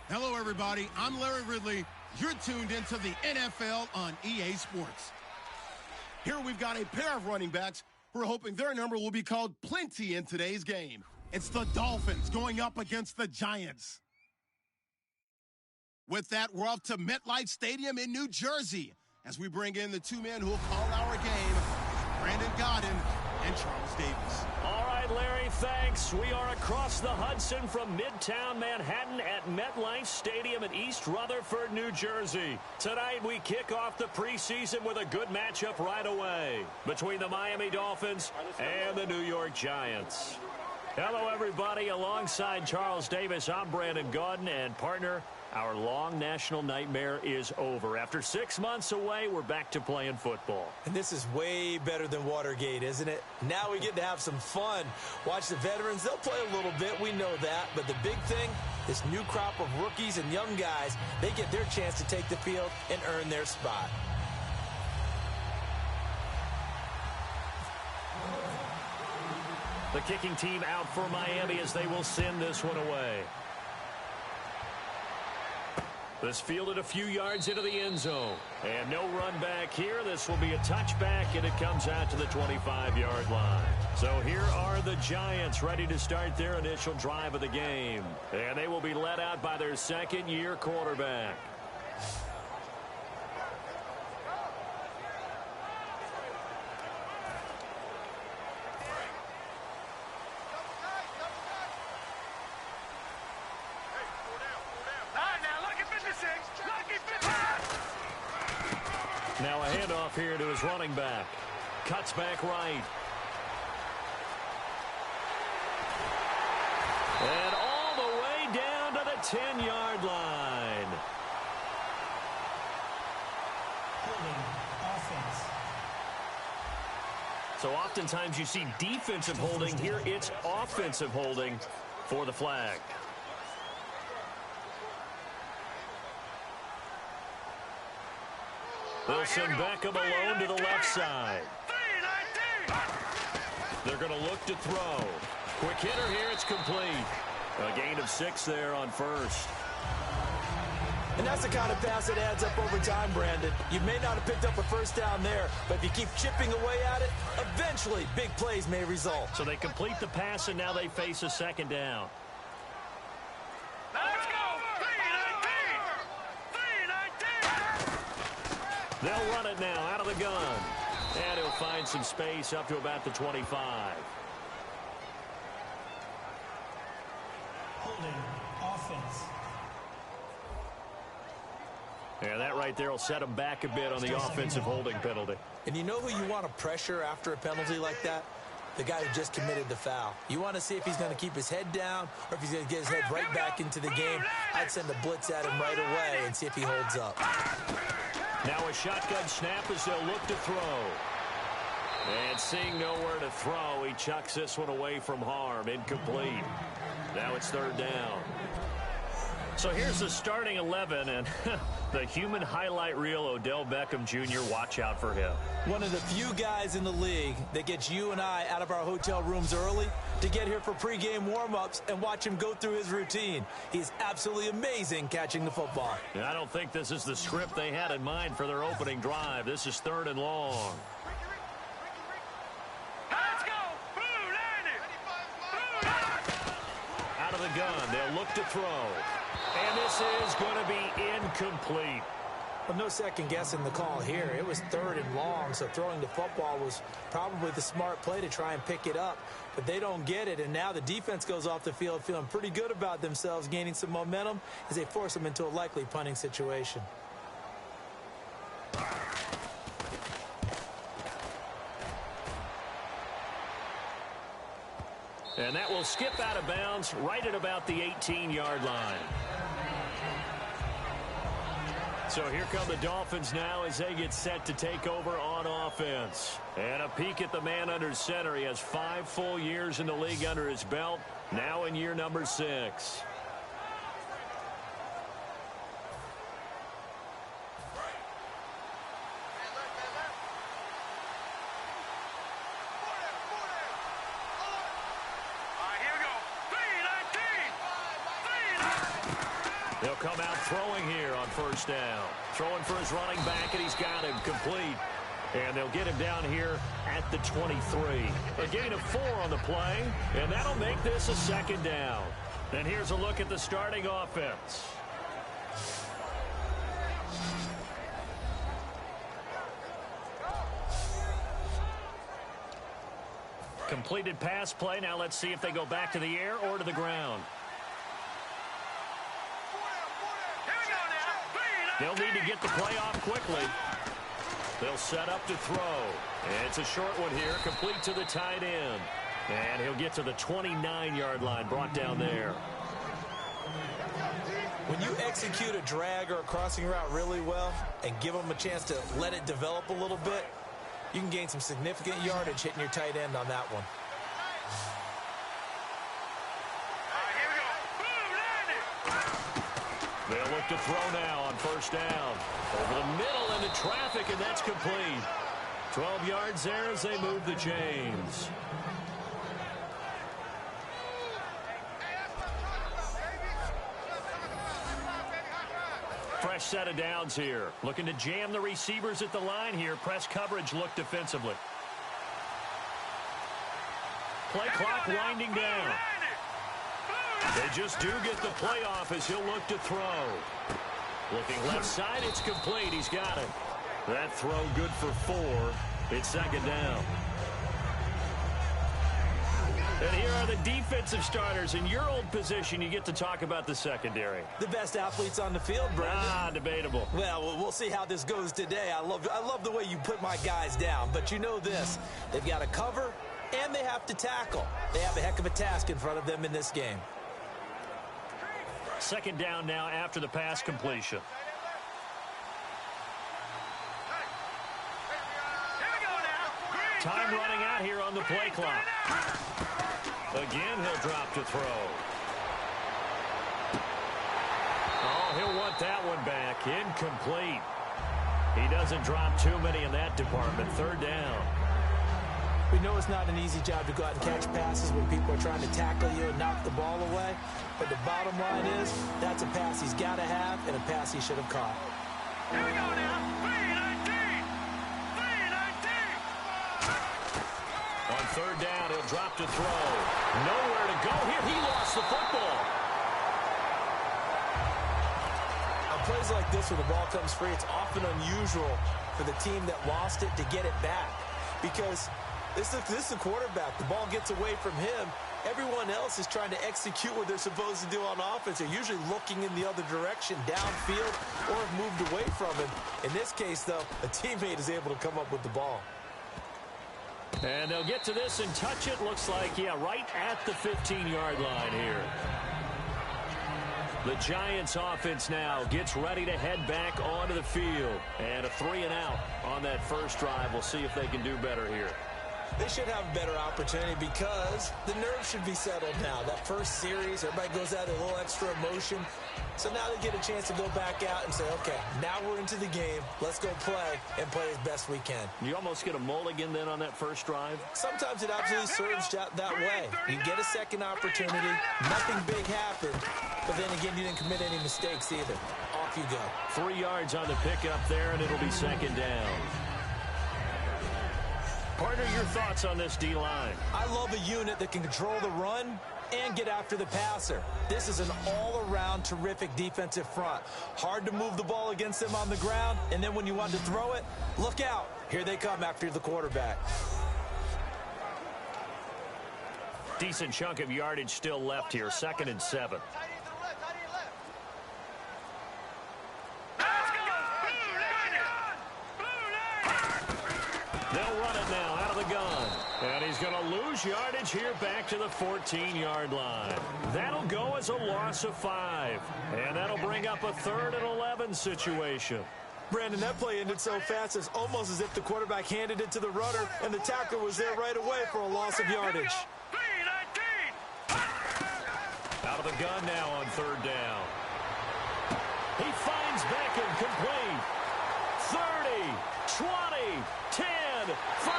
Hello, everybody. I'm Larry Ridley. You're tuned into the NFL on EA Sports. Here we've got a pair of running backs who are hoping their number will be called plenty in today's game. It's the Dolphins going up against the Giants. With that, we're off to MetLife Stadium in New Jersey as we bring in the two men who will call our game, Brandon Godden and Charles Davis. All right, Larry, thanks. We are across the Hudson from Midtown Manhattan at MetLife Stadium in East Rutherford, New Jersey. Tonight, we kick off the preseason with a good matchup right away between the Miami Dolphins and the New York Giants. Hello, everybody. Alongside Charles Davis, I'm Brandon Godden, and partner, our long national nightmare is over. After 6 months away, we're back to playing football. And this is way better than Watergate, isn't it? Now we get to have some fun. Watch the veterans. They'll play a little bit. We know that. But the big thing, this new crop of rookies and young guys, they get their chance to take the field and earn their spot. The kicking team out for Miami as they will send this one away. This fielded a few yards into the end zone. And no run back here. This will be a touchback, and it comes out to the 25-yard line. So here are the Giants ready to start their initial drive of the game. And they will be led out by their second-year quarterback. Now a handoff here to his running back. Cuts back right. And all the way down to the 10-yard line. Holding offense. So oftentimes you see defensive holding. Here it's offensive holding for the flag. They'll send Beckham alone to the left side. They're going to look to throw. Quick hitter here. It's complete. A gain of 6 there on first. And that's the kind of pass that adds up over time, Brandon. You may not have picked up a first down there, but if you keep chipping away at it, eventually big plays may result. So they complete the pass, and now they face a second down. Let's go! 319! 319! They'll run it now out of the gun. And he'll find some space up to about the 25. Holding offense. Yeah, that right there will set him back a bit on the offensive holding penalty. And you know who you want to pressure after a penalty like that? The guy who just committed the foul. You want to see if he's going to keep his head down or if he's going to get his head right back into the game. I'd send a blitz at him right away and see if he holds up. Now a shotgun snap as they'll look to throw. And seeing nowhere to throw, he chucks this one away from harm. Incomplete. Now it's third down. So here's the starting 11, and the human highlight reel, Odell Beckham Jr., watch out for him. One of the few guys in the league that gets you and I out of our hotel rooms early to get here for pregame warm-ups and watch him go through his routine. He's absolutely amazing catching the football. And I don't think this is the script they had in mind for their opening drive. This is third and long. Let's go! Out of the gun, they'll look to throw. And this is going to be incomplete. Well, no second guessing the call here. It was third and long, so throwing the football was probably the smart play to try and pick it up. But they don't get it, and now the defense goes off the field feeling pretty good about themselves, gaining some momentum as they force them into a likely punting situation. And that will skip out of bounds right at about the 18-yard line. So here come the Dolphins now as they get set to take over on offense. And a peek at the man under center. He has 5 full years in the league under his belt, now in year number 6. He'll come out throwing here on first down. Throwing for his running back, and he's got him complete. And they'll get him down here at the 23. A gain of 4 on the play, and that'll make this a second down. And here's a look at the starting offense. Completed pass play. Now let's see if they go back to the air or to the ground. They'll need to get the play off quickly. They'll set up to throw. And it's a short one here, complete to the tight end. And he'll get to the 29-yard line, brought down there. When you execute a drag or a crossing route really well and give them a chance to let it develop a little bit, you can gain some significant yardage hitting your tight end on that one. They'll look to throw now on first down. Over the middle into traffic, and that's complete. 12 yards there as they move the chains. Fresh set of downs here. Looking to jam the receivers at the line here. Press coverage look defensively. Play clock winding down. They just do get the play off as he'll look to throw. Looking left side, it's complete. He's got it. That throw good for 4. It's second down. And here are the defensive starters. In your old position, you get to talk about the secondary. The best athletes on the field, Brandon. Debatable. Well, we'll see how this goes today. I love the way you put my guys down. But you know this. They've got to cover, and they have to tackle. They have a heck of a task in front of them in this game. Second down now after the pass completion. Time running out here on the play clock. Again, he'll drop to throw. Oh, he'll want that one back. Incomplete. He doesn't drop too many in that department. Third down. We know it's not an easy job to go out and catch passes when people are trying to tackle you and knock the ball away. But the bottom line is, that's a pass he's got to have and a pass he should have caught. Here we go now. 3-19. On third down, he'll drop to throw. Nowhere to go here. He lost the football. On plays like this where the ball comes free, it's often unusual for the team that lost it to get it back. Because this is the quarterback. The ball gets away from him. Everyone else is trying to execute what they're supposed to do on offense. They're usually looking in the other direction, downfield, or have moved away from him. In this case, though, a teammate is able to come up with the ball. And they'll get to this and touch it. Looks like, yeah, right at the 15-yard line here. The Giants offense now gets ready to head back onto the field. And a 3-and-out on that first drive. We'll see if they can do better here. They should have a better opportunity because the nerves should be settled now. That first series, everybody goes out with a little extra emotion. So now they get a chance to go back out and say, okay, now we're into the game. Let's go play and play as best we can. You almost get a mulligan then on that first drive? Sometimes it absolutely serves that way. You get a second opportunity. Nothing big happened. But then again, you didn't commit any mistakes either. Off you go. 3 yards on the pickup there, and it'll be second down. Partner, your thoughts on this D-line? I love a unit that can control the run and get after the passer. This is an all-around terrific defensive front. Hard to move the ball against them on the ground, and then when you want to throw it, look out. Here they come after the quarterback. Decent chunk of yardage still left here, 2nd and 7. They'll run it now out of the gun. And he's going to lose yardage here back to the 14-yard line. That'll go as a loss of 5. And that'll bring up a 3rd and 11 situation. Brandon, that play ended so fast, it's almost as if the quarterback handed it to the runner, and the tackler was there right away for a loss of yardage. Out of the gun now on 3rd down. He finds Beckham complete. 30, 20, 10, 5,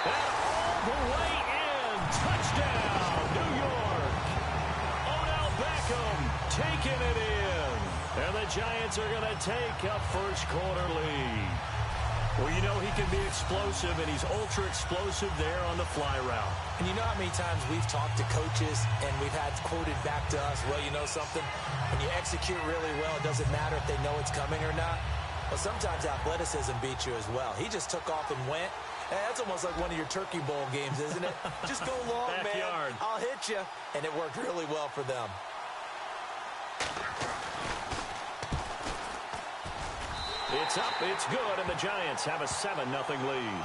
and all the way in. Touchdown, New York. Odell Beckham taking it in. And the Giants are going to take a first-quarter lead. Well, you know he can be explosive, and he's ultra-explosive there on the fly route. And you know how many times we've talked to coaches, and we've had quoted back to us, well, you know something? When you execute really well, it doesn't matter if they know it's coming or not. Well, sometimes athleticism beats you as well. He just took off and went. Hey, that's almost like one of your Turkey Bowl games, isn't it? Just go long, Backyard. man. I'll hit you. And it worked really well for them. It's up, it's good, and the Giants have a 7-0 lead.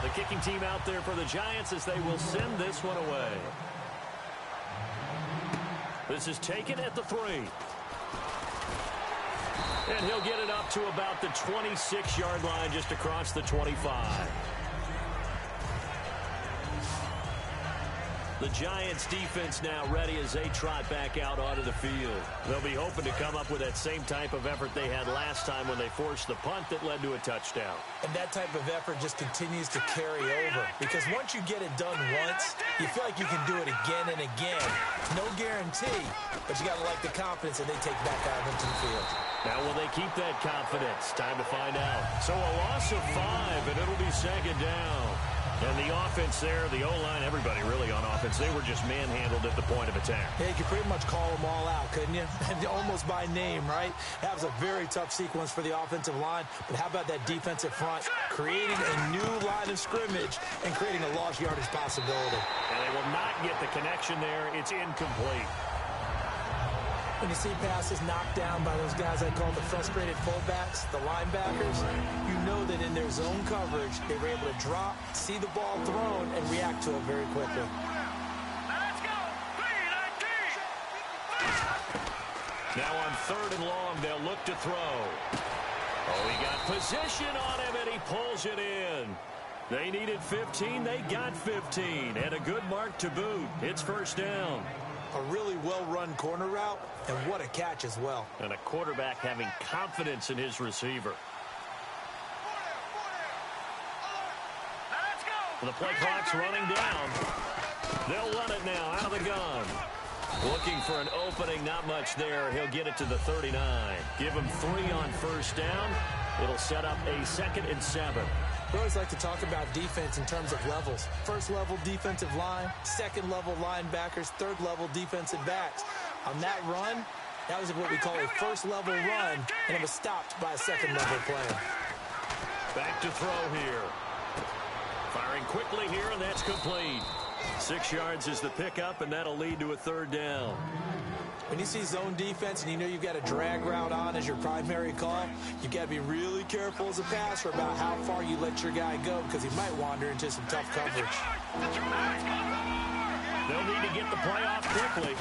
The kicking team out there for the Giants as they will send this one away. This is taken at the 3. And he'll get it up to about the 26-yard line, just across the 25. The Giants defense now ready as they trot back out onto the field. They'll be hoping to come up with that same type of effort they had last time when they forced the punt that led to a touchdown. And that type of effort just continues to carry over. Because once you get it done once, you feel like you can do it again and again. No guarantee, but you got to like the confidence that they take back out into the field. Now will they keep that confidence? Time to find out. So a loss of 5, and it'll be second down. And the offense there, the O-line, everybody really on offense, they were just manhandled at the point of attack. Yeah, you could pretty much call them all out, couldn't you? Almost by name, right? That was a very tough sequence for the offensive line. But how about that defensive front creating a new line of scrimmage and creating a lost yardage possibility? And they will not get the connection there. It's incomplete. When you see passes knocked down by those guys I call the frustrated fullbacks, the linebackers, you know that in their zone coverage, they were able to drop, see the ball thrown, and react to it very quickly. Let's go! Now on 3rd and long, they'll look to throw. Oh, he got position on him, and he pulls it in. They needed 15. They got 15. And a good mark to boot. It's first down. A really well-run corner route, and what a catch as well. And a quarterback having confidence in his receiver. Let's go! The play clock's running down. They'll run it now out of the gun. Looking for an opening, not much there. He'll get it to the 39. Give him 3 on first down. It'll set up a 2nd and 7. We always like to talk about defense in terms of levels. First level defensive line, second level linebackers, third level defensive backs. On that run, that was what we call a first level run, and it was stopped by a second level player. Back to throw here. Firing quickly here, and that's complete. 6 yards is the pickup, and that'll lead to a third down. When you see zone defense and you know you've got a drag route on as your primary call, you've got to be really careful as a passer about how far you let your guy go because he might wander into some tough coverage. They'll need to get the play off quickly.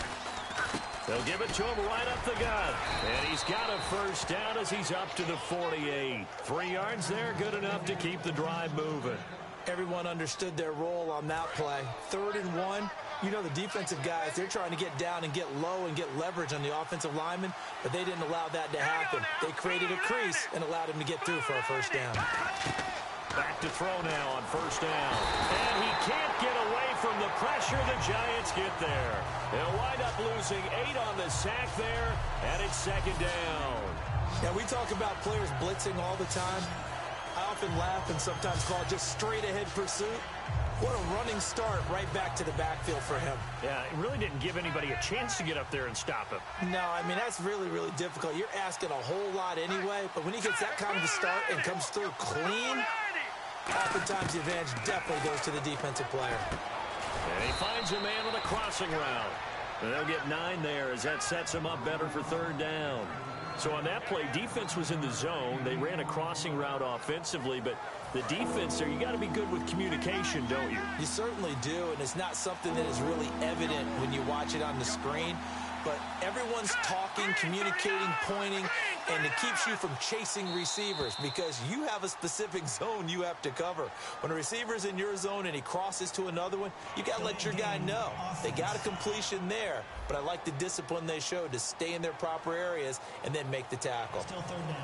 They'll give it to him right up the gut. And he's got a first down as he's up to the 48. 3 yards there, good enough to keep the drive moving. Everyone understood their role on that play. 3rd and 1. You know the defensive guys, they're trying to get down and get low and get leverage on the offensive lineman, but they didn't allow that to happen. They created a crease and allowed him to get through for a first down. Back to throw now on first down. And he can't get away from the pressure. The Giants get there. They'll wind up losing 8 on the sack there, and it's 2nd down. Now, we talk about players blitzing all the time. I often laugh and sometimes call it just straight-ahead pursuit. What a running start right back to the backfield for him. Yeah, it really didn't give anybody a chance to get up there and stop him. No, I mean, that's really, really difficult. You're asking a whole lot anyway, but when he gets that kind of a start and comes through clean, oftentimes the advantage definitely goes to the defensive player. And he finds a man on a crossing route. And they'll get 9 there as that sets him up better for 3rd down. So on that play, defense was in the zone. They ran a crossing route offensively, but the defense there, you got to be good with communication, don't you? You certainly do, and it's not something that is really evident when you watch it on the screen. But everyone's talking, communicating, pointing, and it keeps you from chasing receivers because you have a specific zone you have to cover. When a receiver's in your zone and he crosses to another one, you got to let your guy know. They got a completion there, but I like the discipline they showed to stay in their proper areas and then make the tackle. Still 3rd down.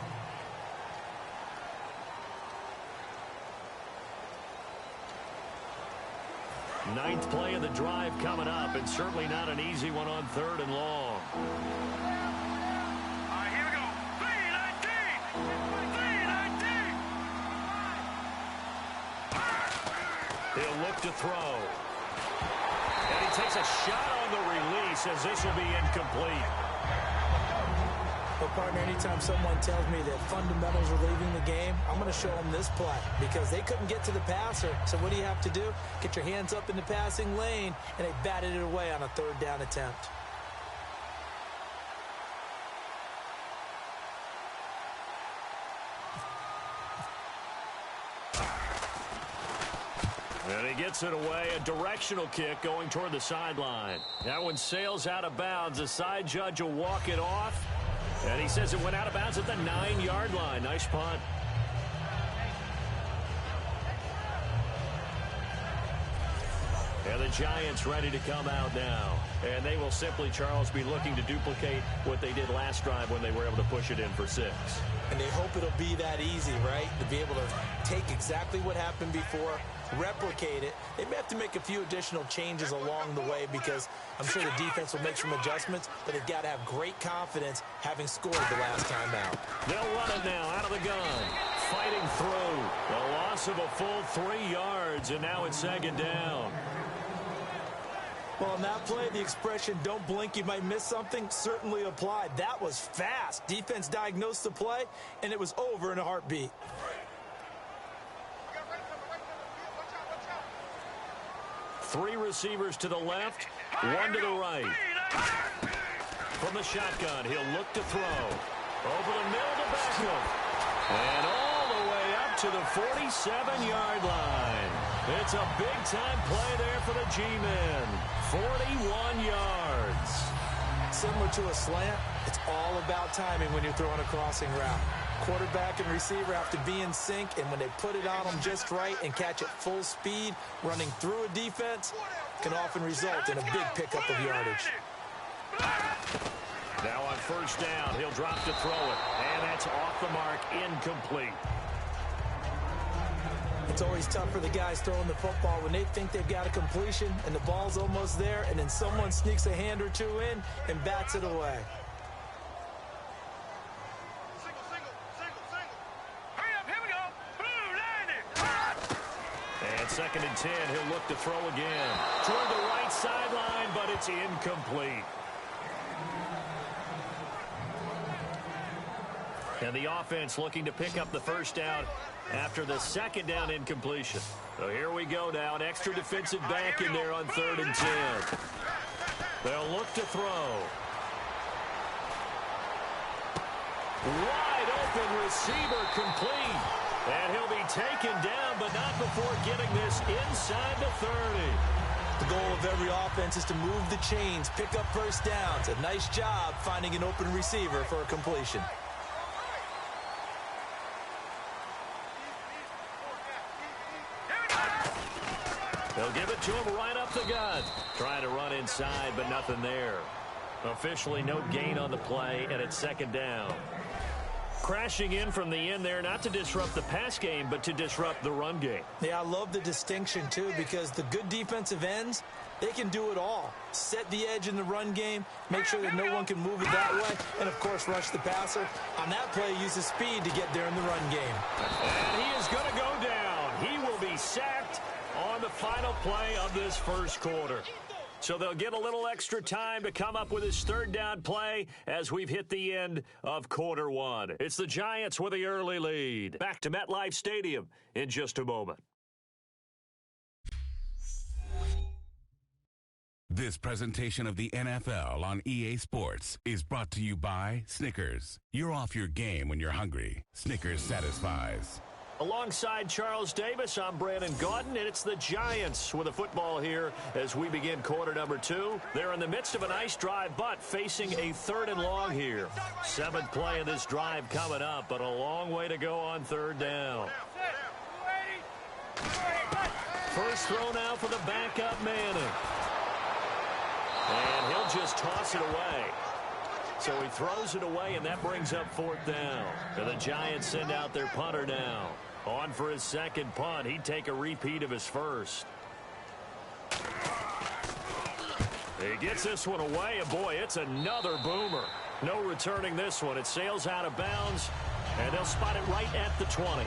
Ninth play of the drive coming up, and certainly not an easy one on 3rd and long. All right, here we go. 3-19. He'll look to throw. And he takes a shot on the release as this will be incomplete. Well, partner, anytime someone tells me that fundamentals are leaving the game, I'm going to show them this play because they couldn't get to the passer. So what do you have to do? Get your hands up in the passing lane, and they batted it away on a 3rd down attempt. And he gets it away, a directional kick going toward the sideline. That one sails out of bounds. The side judge will walk it off. And he says it went out of bounds at the 9-yard line. Nice punt. And the Giants ready to come out now. And they will simply, Charles, be looking to duplicate what they did last drive when they were able to push it in for 6. And they hope it'll be that easy, right? To be able to take exactly what happened before, replicate it. They may have to make a few additional changes along the way because I'm sure the defense will make some adjustments, but they've got to have great confidence having scored the last time out. They'll run it now out of the gun. Fighting through. The loss of a full 3 yards, and now it's 2nd down. Well, on that play, the expression, don't blink, you might miss something, certainly applied. That was fast. Defense diagnosed the play, and it was over in a heartbeat. Three receivers to the left, one to the right. From the shotgun, he'll look to throw. Over the middle to Beckham. And all the way up to the 47-yard line. It's a big-time play there for the G-men. 41 yards. Similar to a slant, it's all about timing when you're throwing a crossing route. Quarterback and receiver have to be in sync, and when they put it on them just right and catch it full speed, running through a defense can often result in a big pickup of yardage. Now on first down, he'll drop to throw it, and that's off the mark, incomplete. It's always tough for the guys throwing the football when they think they've got a completion and the ball's almost there, and then someone sneaks a hand or two in and bats it away. Hurry up, here we go. Blue 90. 2nd and 10. He'll look to throw again. Toward the right sideline, but it's incomplete. And the offense looking to pick up the first down after the 2nd down incompletion. So here we go now. An extra defensive back in there on 3rd and 10. They'll look to throw. Wide open receiver complete. And he'll be taken down, but not before getting this inside the 30. The goal of every offense is to move the chains, pick up first downs. A nice job finding an open receiver for a completion. They'll give it to him right up the gut. Trying to run inside, but nothing there. Officially no gain on the play, and it's 2nd down. Crashing in from the end there, not to disrupt the pass game, but to disrupt the run game. Yeah, I love the distinction, too, because the good defensive ends, they can do it all. Set the edge in the run game, make sure that no one can move it that way, and, of course, rush the passer. On that play, use his speed to get there in the run game. And he is going to go down. He will be sacked on the final play of this first quarter. So they'll get a little extra time to come up with his 3rd down play as we've hit the end of quarter 1. It's the Giants with the early lead. Back to MetLife Stadium in just a moment. This presentation of the NFL on EA Sports is brought to you by Snickers. You're off your game when you're hungry. Snickers satisfies. Alongside Charles Davis, I'm Brandon Gaudin, and it's the Giants with a football here as we begin quarter number 2. They're in the midst of a nice drive, but facing a 3rd and long here. 7th play of this drive coming up, but a long way to go on 3rd down. First throw now for the backup Manning. And he'll just toss it away. So he throws it away, and that brings up 4th down. And the Giants send out their punter now. On for his 2nd punt. He'd take a repeat of his first. He gets this one away, and boy, it's another boomer. No returning this one. It sails out of bounds, and they'll spot it right at the 20.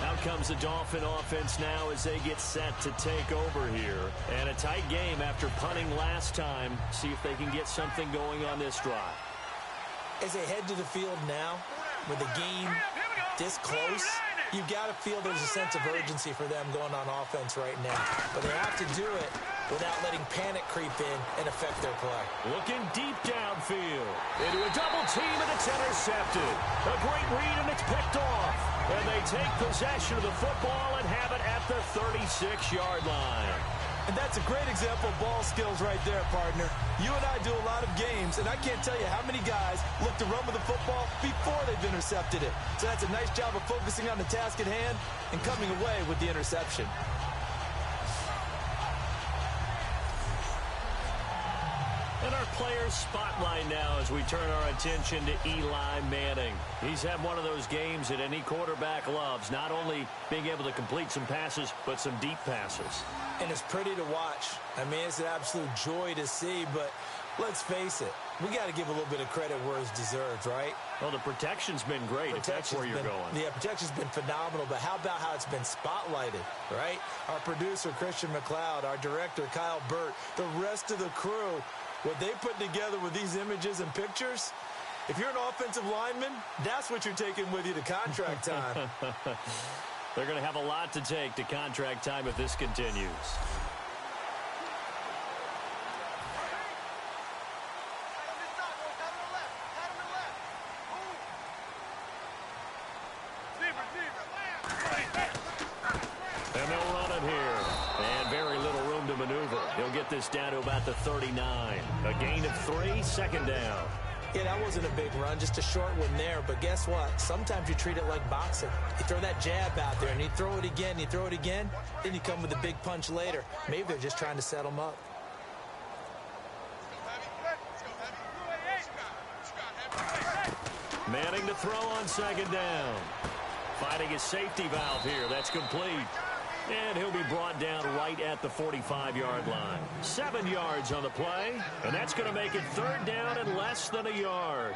Out comes the Dolphin offense now as they get set to take over here. And a tight game after punting last time. See if they can get something going on this drive. As they head to the field now, with the game this close, you've got to feel there's a sense of urgency for them going on offense right now. But they have to do it without letting panic creep in and affect their play. Looking deep downfield. Into a double team, and it's intercepted. A great read, and it's picked off. And they take possession of the football and have it at the 36-yard line. And that's a great example of ball skills right there, partner. You and I do a lot of games, and I can't tell you how many guys look to run with the football before they've intercepted it. So that's a nice job of focusing on the task at hand and coming away with the interception. And our players spotlight now as we turn our attention to Eli Manning. He's had one of those games that any quarterback loves, not only being able to complete some passes, but some deep passes. And it's pretty to watch. I mean, it's an absolute joy to see, but let's face it, we got to give a little bit of credit where it's deserved, right? Well, the protection's been great, if that's where you're going. Yeah, protection's been phenomenal, but how about how it's been spotlighted, right? Our producer, Christian McLeod, our director, Kyle Burt, the rest of the crew, what they put together with these images and pictures, if you're an offensive lineman, that's what you're taking with you to contract time. They're going to have a lot to take to contract time if this continues. And they'll run it here. And very little room to maneuver. He'll get this down to about the 39. A gain of 3, 2nd down. Yeah, that wasn't a big run, just a short one there. But guess what? Sometimes you treat it like boxing. You throw that jab out there, and you throw it again, then you come with a big punch later. Maybe they're just trying to set them up. Manning to throw on 2nd down. Finding his safety valve here. That's complete. And he'll be brought down right at the 45-yard line. 7 yards on the play, and that's going to make it 3rd down and less than a yard.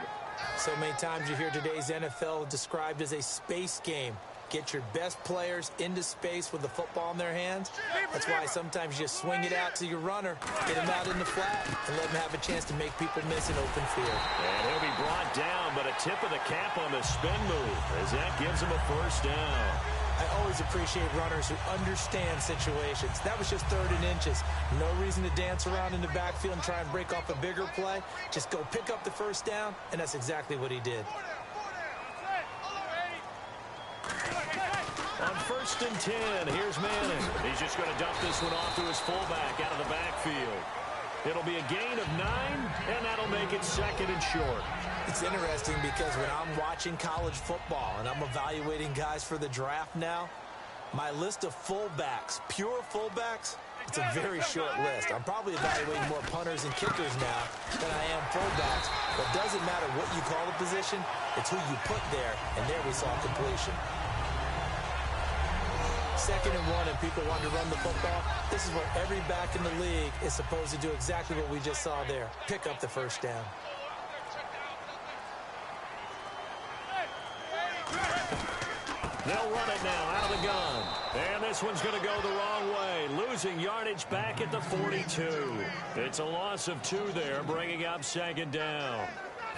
So many times you hear today's NFL described as a space game. Get your best players into space with the football in their hands. That's why sometimes you just swing it out to your runner, get him out in the flat, and let him have a chance to make people miss an open field. And he'll be brought down, but a tip of the cap on the spin move as that gives him a first down. I always appreciate runners who understand situations. That was just 3rd and inches. No reason to dance around in the backfield and try and break off a bigger play. Just go pick up the first down, and that's exactly what he did. On 1st and 10, here's Manning. He's just going to dump this one off to his fullback out of the backfield. It'll be a gain of 9, and that'll make it 2nd and short. It's interesting because when I'm watching college football and I'm evaluating guys for the draft now, my list of fullbacks, pure fullbacks, it's a very short list. I'm probably evaluating more punters and kickers now than I am fullbacks. But it doesn't matter what you call the position, it's who you put there, and there we saw completion. 2nd and 1 and people want to run the football. This is what every back in the league is supposed to do, exactly what we just saw there. Pick up the first down. They'll run it now out of the gun. And this one's going to go the wrong way. Losing yardage back at the 42. It's a loss of 2 there, bringing up 2nd down.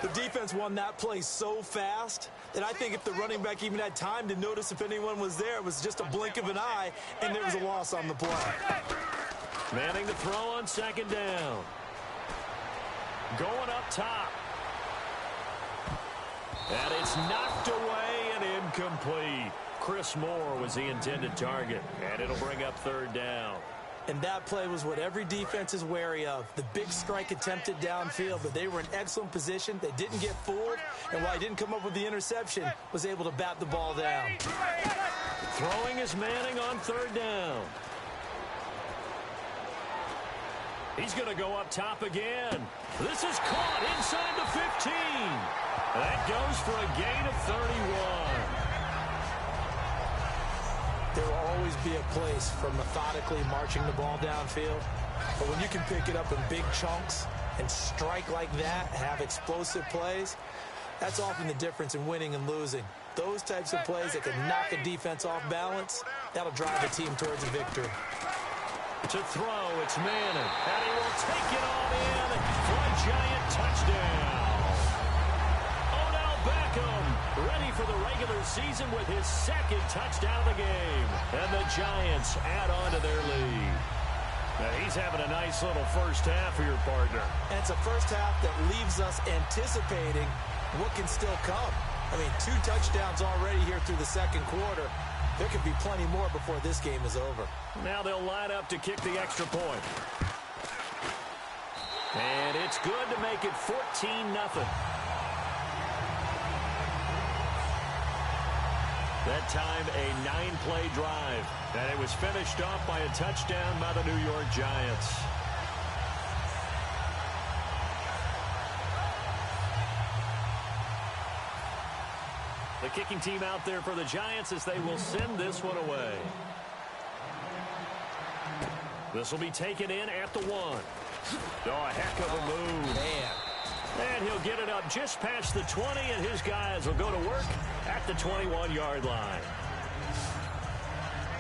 The defense won that play so fast that I think if the running back even had time to notice if anyone was there, it was just a blink of an eye, and there was a loss on the play. Manning to throw on 2nd down. Going up top. And it's knocked away and incomplete. Chris Moore was the intended target, and it'll bring up 3rd down. And that play was what every defense is wary of. The big strike attempted downfield, but they were in excellent position. They didn't get fooled, and while he didn't come up with the interception, was able to bat the ball down. Throwing is Manning on 3rd down. He's going to go up top again. This is caught inside the 15. That goes for a gain of 31. There will always be a place for methodically marching the ball downfield. But when you can pick it up in big chunks and strike like that, have explosive plays, that's often the difference in winning and losing. Those types of plays that can knock a defense off balance, that'll drive a team towards a victory. To throw, it's Manning. And he will take it all in for a giant touchdown. Odell Beckham ready for the regular season with his 2nd touchdown of the game. And the Giants add on to their lead. Now he's having a nice little first half for your partner. And it's a first half that leaves us anticipating what can still come. I mean, 2 touchdowns already here through the 2nd quarter. There could be plenty more before this game is over. Now they'll line up to kick the extra point. And it's good to make it 14-0. That time, a 9-play drive. And it was finished off by a touchdown by the New York Giants. The kicking team out there for the Giants as they will send this one away. This will be taken in at the 1. Oh, a heck of a move. Man. And he'll get it up just past the 20, and his guys will go to work at the 21-yard line.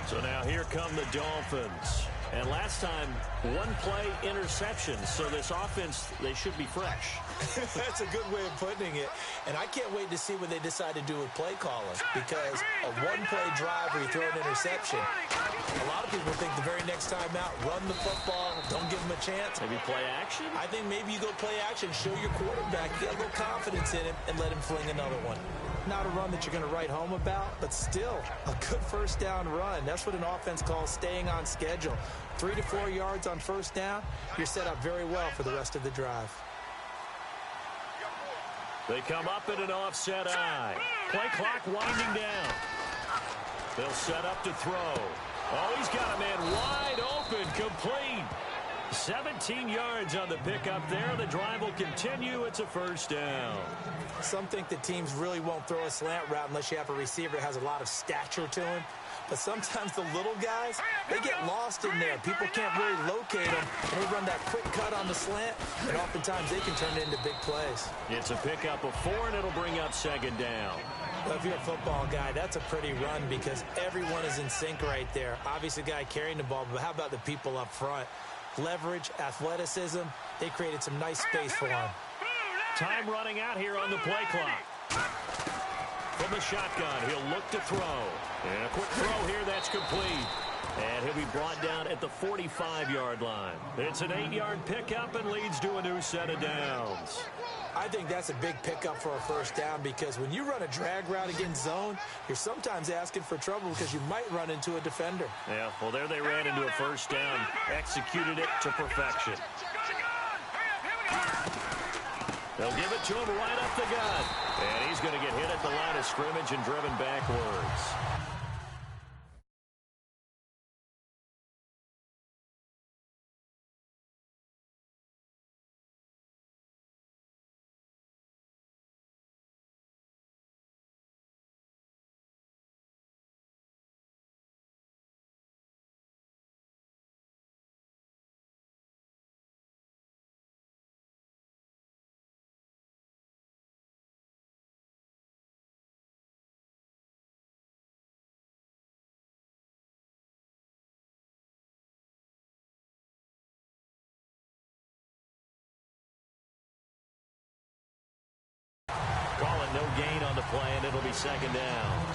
So now here come the Dolphins. And last time, 1-play interception. So this offense, they should be fresh. That's a good way of putting it. And I can't wait to see what they decide to do with play calling. Because a 1-play drive where you throw an interception, a lot of people think the very next time out, run the football, don't give them a chance. Maybe play action? I think maybe you go play action, show your quarterback, get a little confidence in him, and let him fling another one. Not a run that you're going to write home about, but still a good first down run. That's what an offense calls staying on schedule. 3 to 4 yards on first down, you're set up very well for the rest of the drive. They come up in an offset eye. Play clock winding down. They'll set up to throw. Oh, he's got a man wide open, complete. 17 yards on the pickup there. The drive will continue. It's a first down. Some think that teams really won't throw a slant route unless you have a receiver that has a lot of stature to him. But sometimes the little guys, they get lost in there. People can't really locate them. And they run that quick cut on the slant, and oftentimes they can turn it into big plays. It's a pickup of 4, and it'll bring up 2nd down. Well, if you're a football guy, that's a pretty run because everyone is in sync right there. Obviously, the guy carrying the ball, but how about the people up front? Leverage, athleticism, they created some nice space for him. Time running out here on the play clock. From the shotgun, he'll look to throw. And a quick throw here, that's complete. And he'll be brought down at the 45-yard line. It's an 8-yard pickup and leads to a new set of downs. I think that's a big pickup for a first down because when you run a drag route against zone, you're sometimes asking for trouble because you might run into a defender. Yeah, well, there they ran into a first down. Executed it to perfection. They'll give it to him right up the gut. And he's going to get hit at the line of scrimmage and driven backwards. Call it no gain on the play, and it'll be second down.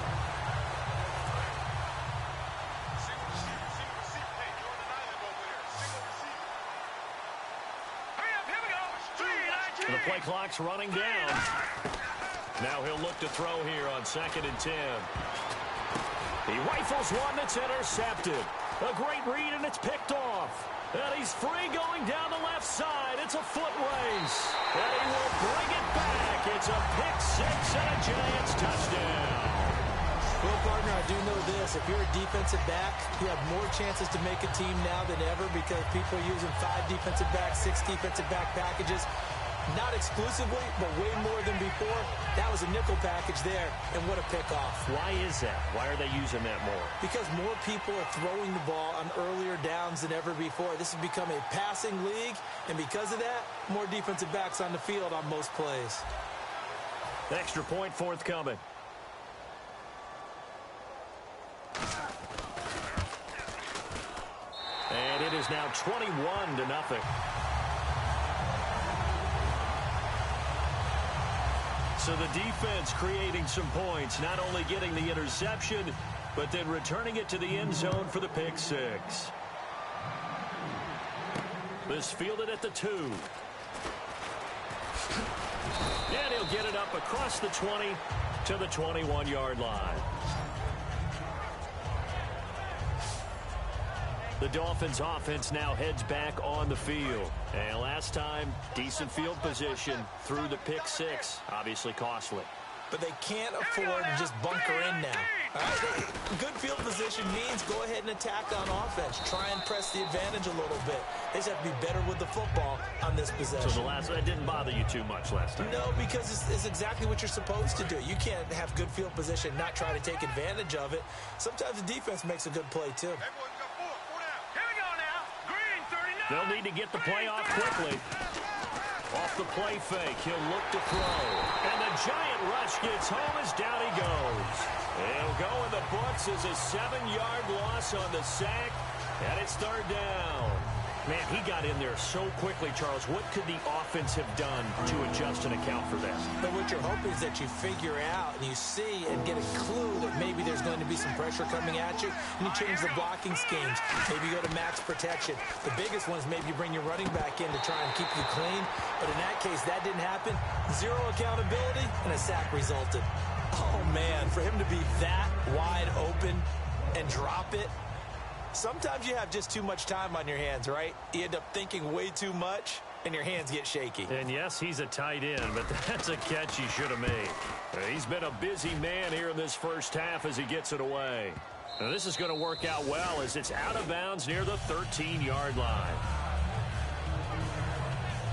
The play clock's running down. Now he'll look to throw here on 2nd and 10. He rifles one that's intercepted. A great read, and it's picked off. And he's free going down the left side. It's a foot race. And he will bring it back. It's a pick six and a Giants touchdown. Well, partner, I do know this. If you're a defensive back, you have more chances to make a team now than ever because people are using 5 defensive backs, 6 defensive back packages. Not exclusively, but way more than before. That was a nickel package there, and what a pickoff. Why is that? Why are they using that more? Because more people are throwing the ball on earlier downs than ever before. This has become a passing league, and because of that, more defensive backs on the field on most plays. Extra point forthcoming. And it is now 21-0. So the defense creating some points, not only getting the interception, but then returning it to the end zone for the pick six. This fielded at the 2. And he'll get it up across the 20 to the 21-yard line. The Dolphins offense now heads back on the field. And last time, decent field position through the pick six. Obviously costly. But they can't afford to just bunker in now. All right? Good field position means go ahead and attack on offense. Try and press the advantage a little bit. They just have to be better with the football on this possession. So that didn't bother you too much last time? No, because it's exactly what you're supposed to do. You can't have good field position, not try to take advantage of it. Sometimes the defense makes a good play, too. They'll need to get the play off quickly. Off the play fake, he'll look to throw. And the giant rush gets home as down he goes. He'll go in the books as a 7-yard loss on the sack. And it's 3rd down. Man, he got in there so quickly, Charles. What could the offense have done to adjust and account for that? But what you're hoping is that you figure out and you see and get a clue that maybe there's going to be some pressure coming at you, and you change the blocking schemes. Maybe you go to max protection. The biggest one is maybe you bring your running back in to try and keep you clean. But in that case, that didn't happen. 0 accountability, and a sack resulted. Oh, man, for him to be that wide open and drop it, sometimes you have just too much time on your hands, right? You end up thinking way too much, and your hands get shaky. And yes, he's a tight end, but that's a catch he should have made. He's been a busy man here in this first half as he gets it away. Now, this is going to work out well as it's out of bounds near the 13-yard line.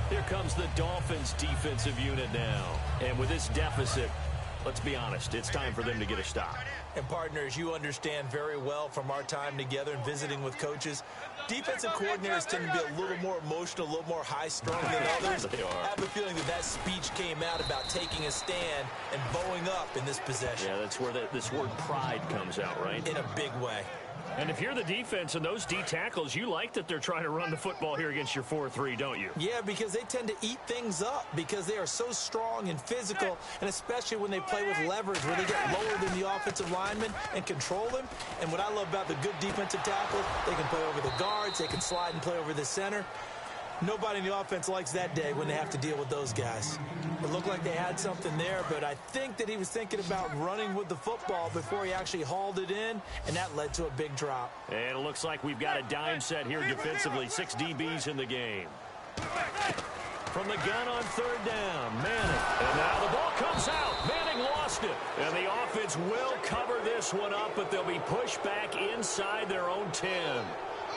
Here comes the Dolphins defensive unit now. And with this deficit, let's be honest, it's time for them to get a stop. And partners, you understand very well from our time together and visiting with coaches, defensive coordinators tend to be a little more emotional, a little more high-strung than others. I have a feeling that speech came out about taking a stand and bowing up in this possession. Yeah, that's where this word pride comes out, right? In a big way. And if you're the defense and those D tackles, you like that they're trying to run the football here against your 4-3, don't you? Yeah, because they tend to eat things up because they are so strong and physical, and especially when they play with leverage where they get lower than the offensive lineman and control them. And what I love about the good defensive tackles, they can play over the guards, they can slide and play over the center. Nobody in the offense likes that day when they have to deal with those guys. It looked like they had something there, but I think that he was thinking about running with the football before he actually hauled it in, and that led to a big drop. And it looks like we've got a dime set here defensively. 6 DBs in the game. From the gun on 3rd down, Manning. And now the ball comes out. Manning lost it. And the offense will cover this one up, but they'll be pushed back inside their own 10.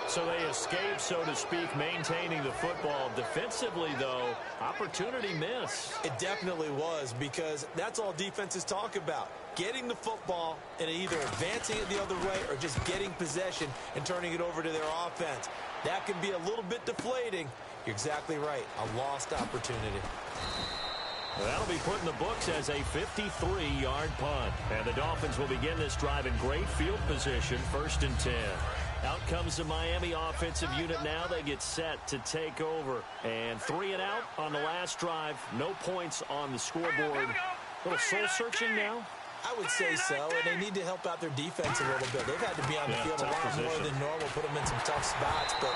So they escape, so to speak, maintaining the football. Defensively, though, opportunity miss. It definitely was, because that's all defenses talk about. Getting the football and either advancing it the other way or just getting possession and turning it over to their offense. That can be a little bit deflating. You're exactly right. A lost opportunity. That'll be put in the books as a 53-yard punt. And the Dolphins will begin this drive in great field position, 1st and 10. Out comes the Miami offensive unit now. They get set to take over. And 3 and out on the last drive. No points on the scoreboard. A little soul-searching now. I would say so, and they need to help out their defense a little bit. They've had to be on the field a lot more than normal, put them in some tough spots. But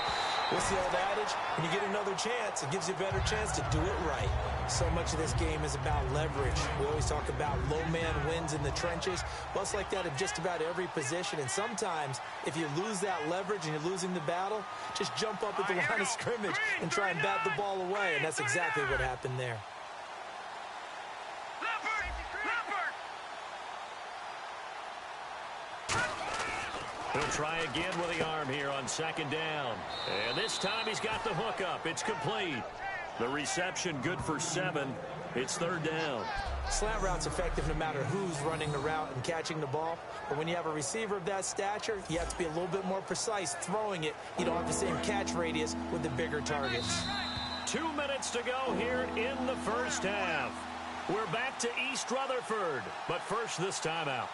what's the old adage? When you get another chance, it gives you a better chance to do it right. So much of this game is about leverage. We always talk about low man wins in the trenches. Well, it's like that in just about every position. And sometimes, if you lose that leverage and you're losing the battle, just jump up at the line of scrimmage and try and bat the ball away. And that's exactly what happened there. He'll try again with the arm here on 2nd down. And this time he's got the hook up. It's complete. The reception good for 7. It's 3rd down. Slant route's effective no matter who's running the route and catching the ball. But when you have a receiver of that stature, you have to be a little bit more precise throwing it. You don't have the same catch radius with the bigger targets. 2 minutes to go here in the 1st half. We're back to East Rutherford. But first, this timeout.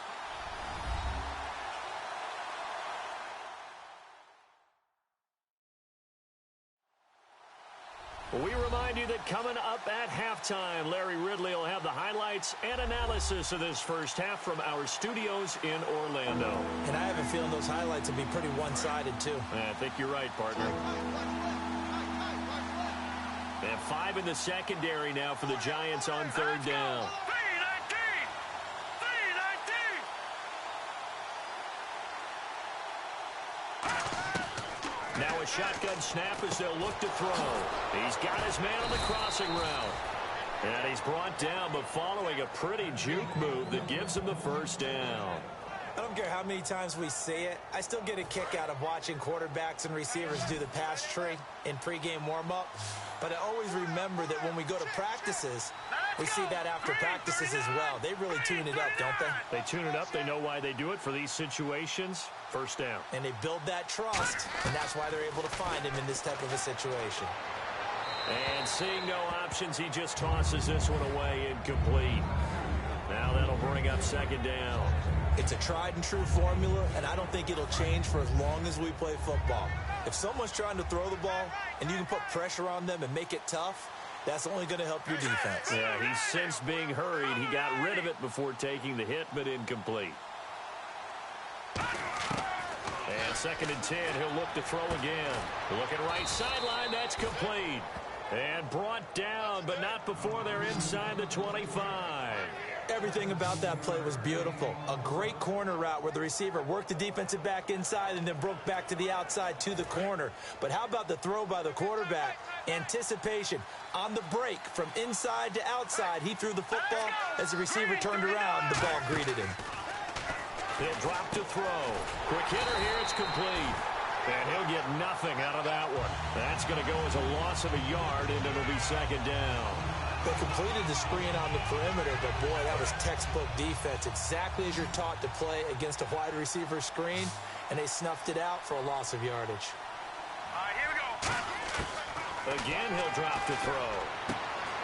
We remind you that coming up at halftime, Larry Ridley will have the highlights and analysis of this 1st half from our studios in Orlando. And I have a feeling those highlights will be pretty one-sided, too. I think you're right, partner. And 5 in the secondary now for the Giants on 3rd down. Now a shotgun snap as they'll look to throw. He's got his man on the crossing route. And he's brought down, but following a pretty juke move that gives him the 1st down. I don't care how many times we see it. I still get a kick out of watching quarterbacks and receivers do the pass tree in pregame warm-up. But I always remember that when we go to practices, we see that after practices as well. They really tune it up, don't they? They tune it up. They know why they do it for these situations. 1st down. And they build that trust, and that's why they're able to find him in this type of a situation. And seeing no options, he just tosses this one away incomplete. Now that'll bring up 2nd down. It's a tried-and-true formula, and I don't think it'll change for as long as we play football. If someone's trying to throw the ball and you can put pressure on them and make it tough, that's only going to help your defense. Yeah, he's since being hurried. He got rid of it before taking the hit, but incomplete. And 2nd and 10, he'll look to throw again. Looking right sideline, that's complete. And brought down, but not before they're inside the 25. Everything about that play was beautiful. A great corner route where the receiver worked the defensive back inside and then broke back to the outside to the corner. But how about the throw by the quarterback? Anticipation on the break from inside to outside. He threw the football. As the receiver turned around, the ball greeted him. He'll drop to throw. Quick hitter here, it's complete. And he'll get nothing out of that one. That's going to go as a loss of a yard, and it'll be 2nd down. They completed the screen on the perimeter, but boy, that was textbook defense. Exactly as you're taught to play against a wide receiver screen, and they snuffed it out for a loss of yardage. All right, here we go. Again, he'll drop to throw.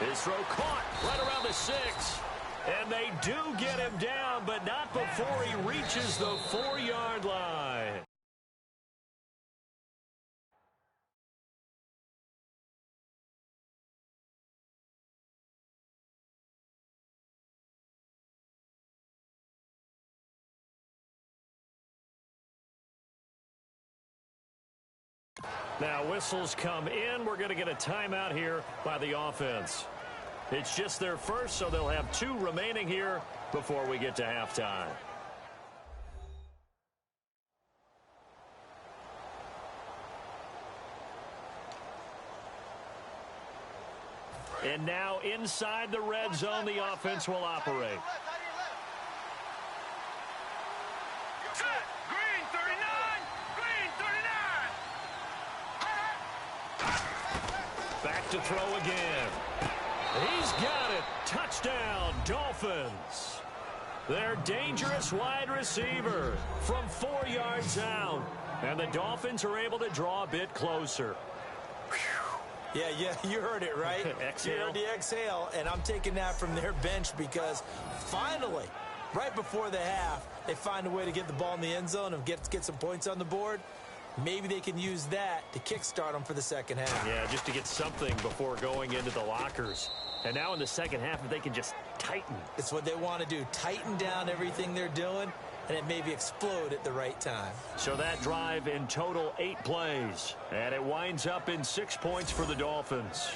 His throw caught right around the 6. And they do get him down, but not before he reaches the 4-yard line. Now whistles come in. We're going to get a timeout here by the offense. It's just their first, so they'll have 2 remaining here before we get to halftime. And now inside the red zone, the offense will operate. Green 39! Green 39! Back to throw again. He's got it. Touchdown, Dolphins. Their dangerous wide receiver from 4 yards out. And the Dolphins are able to draw a bit closer. Yeah, you heard it, right? Exhale. You heard the exhale, and I'm taking that from their bench because finally, right before the half, they find a way to get the ball in the end zone and get some points on the board. Maybe they can use that to kickstart them for the second half. Yeah, just to get something before going into the lockers. And now in the second half, if they can just tighten. It's what they want to do. Tighten down everything they're doing, and it maybe explode at the right time. So that drive in total 8 plays. And it winds up in 6 points for the Dolphins.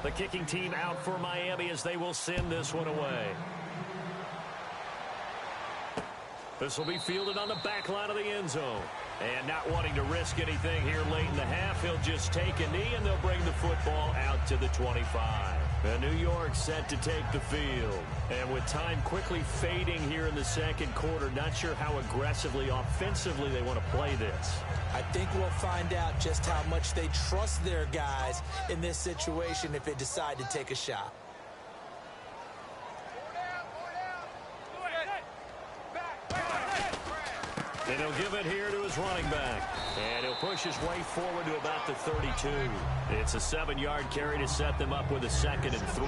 The kicking team out for Miami as they will send this one away. This will be fielded on the back line of the end zone. And not wanting to risk anything here late in the half, he'll just take a knee and they'll bring the football out to the 25. And New York set to take the field. And with time quickly fading here in the second quarter, not sure how aggressively, offensively they want to play this. I think we'll find out just how much they trust their guys in this situation if they decide to take a shot. And he'll give it here to his running back. And he'll push his way forward to about the 32. It's a 7-yard carry to set them up with a 2nd and 3.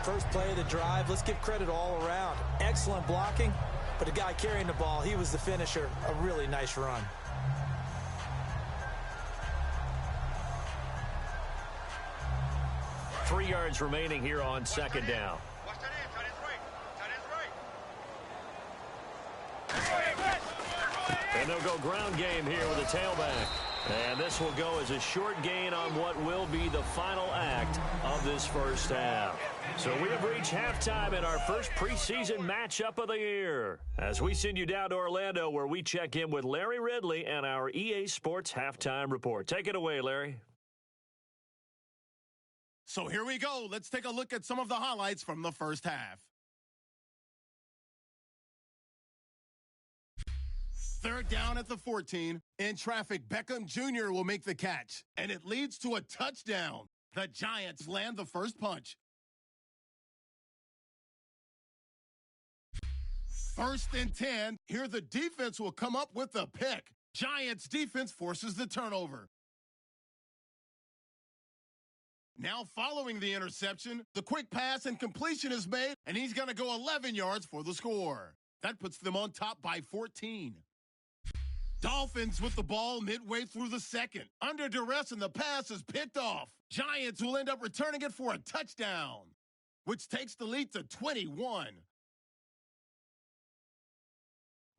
First play of the drive, let's give credit all around. Excellent blocking, but the guy carrying the ball, he was the finisher. A really nice run. Three yards remaining here on 2nd down. And they'll go ground game here with a tailback. And this will go as a short gain on what will be the final act of this first half. So we have reached halftime in our first preseason matchup of the year. As we send you down to Orlando where we check in with Larry Ridley and our EA Sports Halftime Report. Take it away, Larry. So here we go. Let's take a look at some of the highlights from the first half. 3rd down at the 14. In traffic, Beckham Jr. will make the catch, and it leads to a touchdown. The Giants land the first punch. 1st and 10. Here the defense will come up with the pick. Giants defense forces the turnover. Now following the interception, the quick pass and completion is made, and he's going to go 11 yards for the score. That puts them on top by 14. Dolphins with the ball midway through the second. Under duress, and the pass is picked off. Giants will end up returning it for a touchdown, which takes the lead to 21.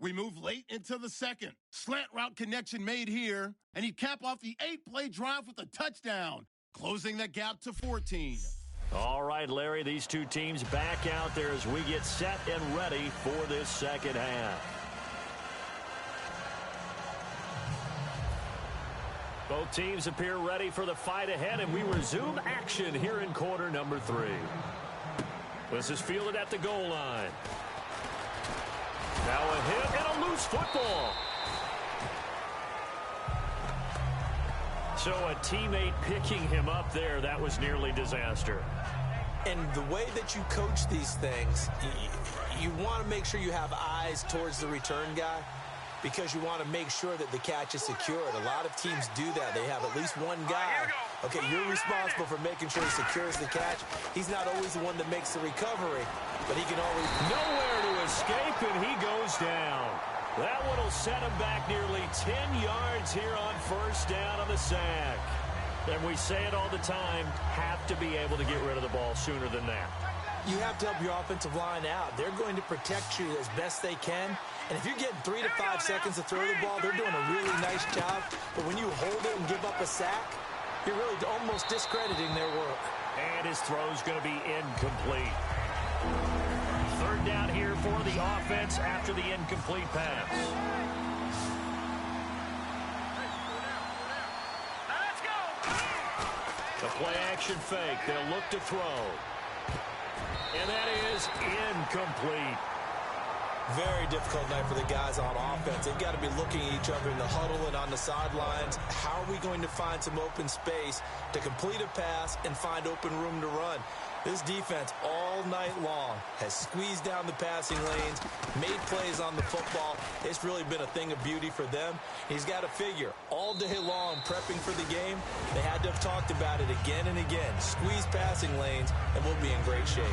We move late into the second. Slant route connection made here, and he cap off the 8-play drive with a touchdown, closing the gap to 14. All right, Larry, these two teams back out there as we get set and ready for this second half. Both teams appear ready for the fight ahead, and we resume action here in quarter number 3. This is fielded at the goal line. Now a hit and a loose football. So a teammate picking him up there, that was nearly disaster. And the way that you coach these things, you want to make sure you have eyes towards the return guy because you want to make sure that the catch is secured. A lot of teams do that. They have at least one guy. Okay, you're responsible for making sure he secures the catch. He's not always the one that makes the recovery, but he can always... Nowhere to escape, and he goes down. That one will set him back nearly 10 yards here on first down on the sack. And we say it all the time, have to be able to get rid of the ball sooner than that. You have to help your offensive line out. They're going to protect you as best they can. And if you're getting 3 to 5 seconds to throw the ball, they're doing a really nice job. But when you hold it and give up a sack, you're really almost discrediting their work. And his throw's going to be incomplete. Third down here for the offense after the incomplete pass. Let's go. The play-action fake. They'll look to throw. And that is incomplete. Very difficult night for the guys on offense. They've got to be looking at each other in the huddle and on the sidelines. How are we going to find some open space to complete a pass and find open room to run? This defense all night long has squeezed down the passing lanes, made plays on the football. It's really been a thing of beauty for them. He's got to figure all day long prepping for the game. They had to have talked about it again and again. Squeeze passing lanes and we'll be in great shape.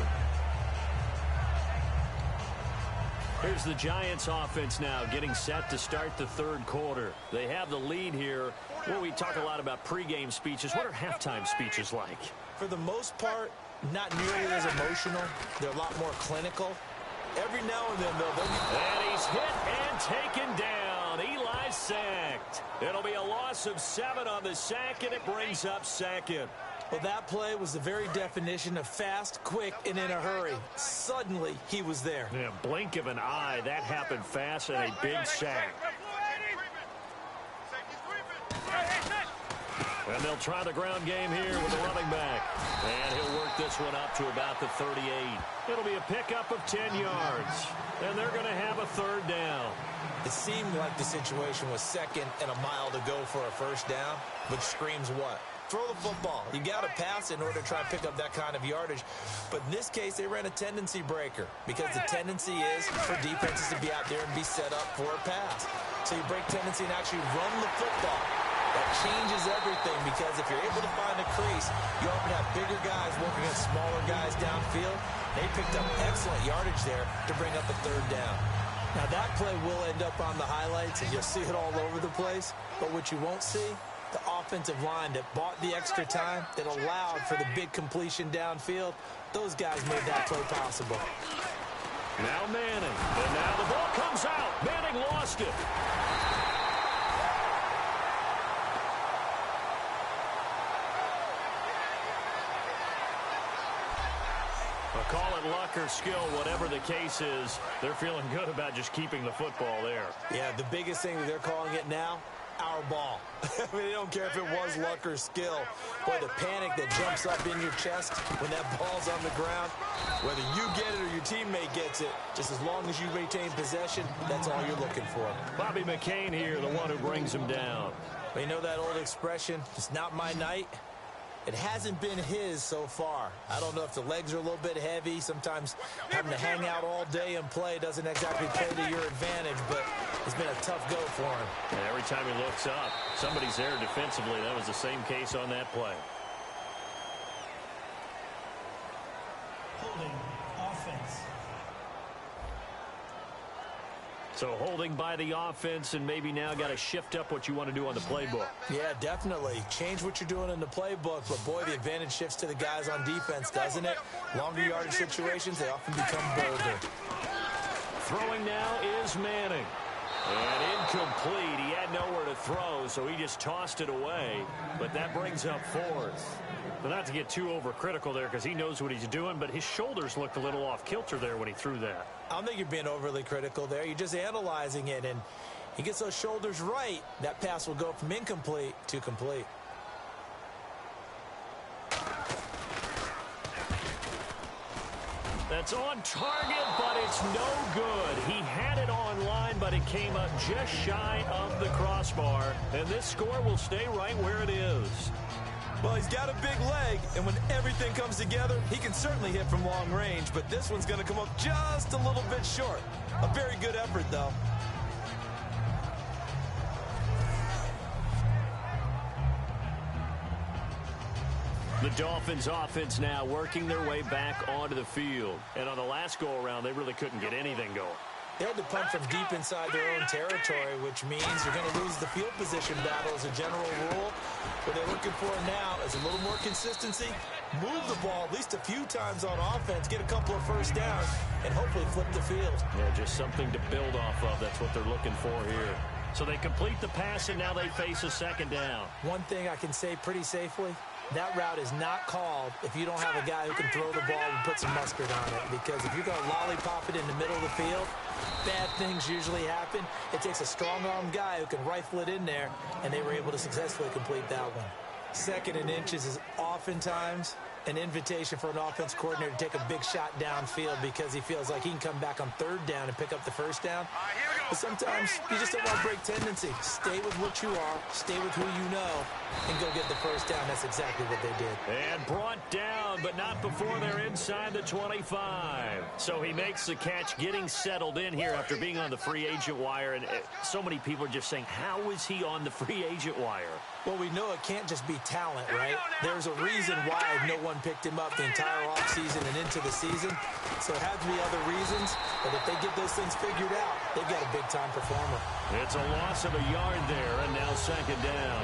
Here's the Giants offense now getting set to start the third quarter. They have the lead here. Well, we talk a lot about pregame speeches. What are halftime speeches like? For the most part, not nearly as emotional. They're a lot more clinical. Every now and then, though, and he's hit and taken down. Eli sacked. It'll be a loss of 7 on the sack, and it brings up second. Well, that play was the very definition of fast, quick, and in a hurry. Suddenly, he was there. Yeah, blink of an eye. That happened fast and a big sack. And they'll try the ground game here with the running back. And he'll work this one up to about the 38. It'll be a pickup of 10 yards. And they're going to have a third down. It seemed like the situation was second and a mile to go for a first down, which screams what? Throw the football. You got to pass in order to try and pick up that kind of yardage. But in this case, they ran a tendency breaker because the tendency is for defenses to be out there and be set up for a pass. So you break tendency and actually run the football. That changes everything because if you're able to find a crease, you often have bigger guys working against smaller guys downfield. They picked up excellent yardage there to bring up a third down. Now that play will end up on the highlights and you'll see it all over the place. But what you won't see, the offensive line that bought the extra time, that allowed for the big completion downfield, those guys made that play possible. Now Manning. And now the ball comes out. Manning lost it. Call it luck or skill, whatever the case is, they're feeling good about just keeping the football there. Yeah, the biggest thing that they're calling it now, our ball. I mean, they don't care if it was luck or skill. Boy, the panic that jumps up in your chest when that ball's on the ground, whether you get it or your teammate gets it, just as long as you retain possession, that's all you're looking for. Bobby McCain here, the one who brings him down. Well, you know that old expression, it's not my night? It hasn't been his so far. I don't know if the legs are a little bit heavy. Sometimes having to hang out all day and play doesn't exactly play to your advantage, but it's been a tough go for him. And every time he looks up, somebody's there defensively. That was the same case on that play. Holding offense. So holding by the offense and maybe now got to shift up what you want to do on the playbook. Yeah, definitely. Change what you're doing in the playbook, but boy, the advantage shifts to the guys on defense, doesn't it? Longer yardage situations, they often become bolder. Throwing now is Manning. And incomplete. He had nowhere to throw, so he just tossed it away. But that brings up fourth. But not to get too overcritical there because he knows what he's doing, but his shoulders looked a little off kilter there when he threw that. I don't think you're being overly critical there. You're just analyzing it, and he gets those shoulders right. That pass will go from incomplete to complete. That It's on target, but it's no good. He had it on line, but it came up just shy of the crossbar. And this score will stay right where it is. Well, he's got a big leg, and when everything comes together, he can certainly hit from long range, but this one's going to come up just a little bit short. A very good effort, though. The Dolphins offense now working their way back onto the field. And on the last go-around, they really couldn't get anything going. They had to punt from deep inside their own territory, which means you're going to lose the field position battle as a general rule. What they're looking for now is a little more consistency, move the ball at least a few times on offense, get a couple of first downs, and hopefully flip the field. Yeah, just something to build off of. That's what they're looking for here. So they complete the pass, and now they face a second down. One thing I can say pretty safely, that route is not called if you don't have a guy who can throw the ball and put some mustard on it. Because if you're going to lollipop it in the middle of the field, bad things usually happen. It takes a strong-arm guy who can rifle it in there, and they were able to successfully complete that one. Second and inches is oftentimes an invitation for an offense coordinator to take a big shot downfield because he feels like he can come back on third down and pick up the first down. But sometimes you just don't want to break tendency. Stay with what you are, stay with who you know, and go get the first down. That's exactly what they did. And brought down, but not before they're inside the 25. So he makes the catch, getting settled in here after being on the free agent wire. And so many people are just saying, how is he on the free agent wire? Well, we know it can't just be talent, right? There's a reason why no one picked him up the entire offseason and into the season. So it had to be other reasons. But if they get those things figured out, they've got a big-time performer. It's a loss of a yard there, and now second down.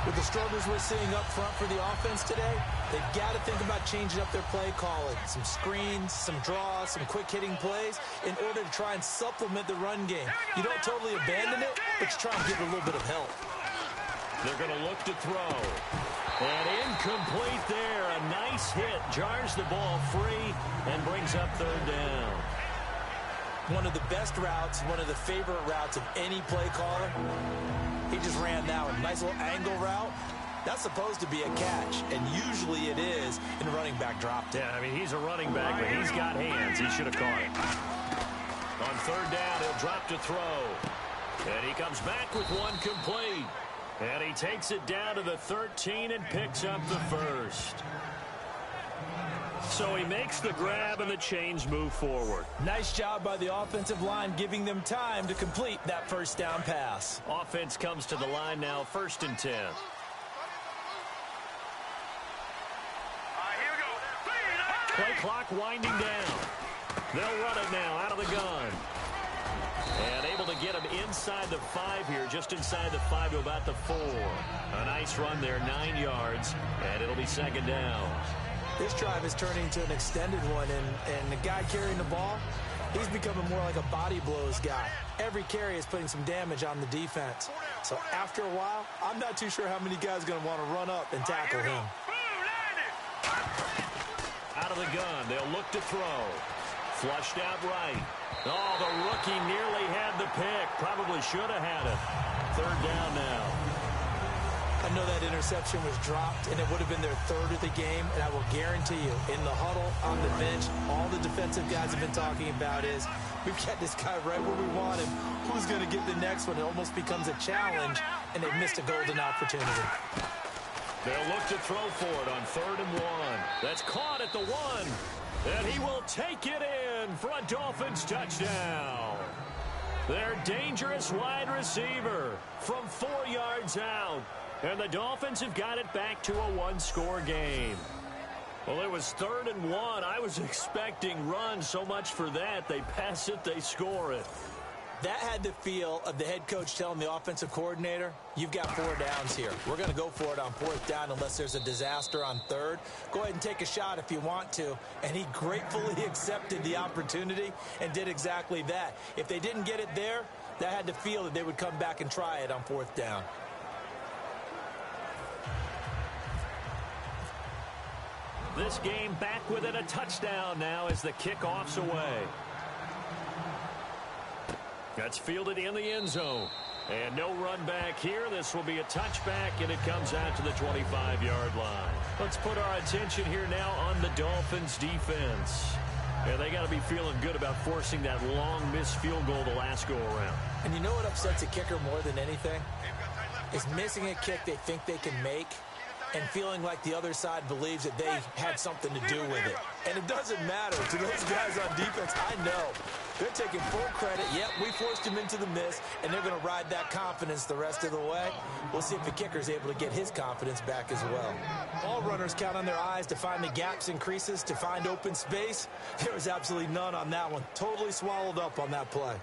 With the struggles we're seeing up front for the offense today, they've got to think about changing up their play calling. Some screens, some draws, some quick-hitting plays in order to try and supplement the run game. You don't totally abandon it, but you try and give it a little bit of help. They're going to look to throw. And incomplete there. A nice hit. Jars the ball free and brings up third down. One of the best routes, one of the favorite routes of any play caller. He just ran that one. Nice little angle route. That's supposed to be a catch, and usually it is in running back drop. Yeah, I mean, he's a running back, but he's got hands. He should have caught it. On third down, he'll drop to throw. And he comes back with one complete. And he takes it down to the 13 and picks up the first. So he makes the grab and the chains move forward. Nice job by the offensive line, giving them time to complete that first down pass. Offense comes to the line now, 1st and 10. Here we go. Play clock winding down. They'll run it now out of the gun. And able to get him inside the 5 here, just inside the 5 to about the 4. A nice run there, 9 yards, and it'll be second down. This drive is turning to an extended one, and the guy carrying the ball, he's becoming more like a body blows guy. Every carry is putting some damage on the defense. So after a while, I'm not too sure how many guys are going to want to run up and tackle him. Out of the gun, they'll look to throw. Flushed out right. Oh, the rookie nearly had the pick. Probably should have had it. Third down now. I know that interception was dropped, and it would have been their third of the game, and I will guarantee you, in the huddle, on the bench, all the defensive guys have been talking about is, we've got this guy right where we want him. Who's going to get the next one? It almost becomes a challenge, and they've missed a golden opportunity. They'll look to throw for it on 3rd and 1. That's caught at the 1. And he will take it in for a Dolphins touchdown. Their dangerous wide receiver from 4 yards out. And the Dolphins have got it back to a 1-score game. Well, it was 3rd and 1. I was expecting runs. So much for that. They pass it, they score it. That had the feel of the head coach telling the offensive coordinator, you've got 4 downs here. We're going to go for it on 4th down unless there's a disaster on 3rd. Go ahead and take a shot if you want to. And he gratefully accepted the opportunity and did exactly that. If they didn't get it there, that had the feel that they would come back and try it on 4th down. This game back within a touchdown now as the kickoff's away. That's fielded in the end zone. And no run back here. This will be a touchback, and it comes out to the 25-yard line. Let's put our attention here now on the Dolphins defense. Yeah, they got to be feeling good about forcing that long missed field goal the last go-around. And you know what upsets a kicker more than anything? Is missing a kick they think they can make and feeling like the other side believes that they had something to do with it. And it doesn't matter to those guys on defense. I know. They're taking full credit. Yep, we forced him into the miss, and they're going to ride that confidence the rest of the way. We'll see if the kicker's able to get his confidence back as well. All runners count on their eyes to find the gaps and creases, to find open space. There was absolutely none on that one. Totally swallowed up on that play.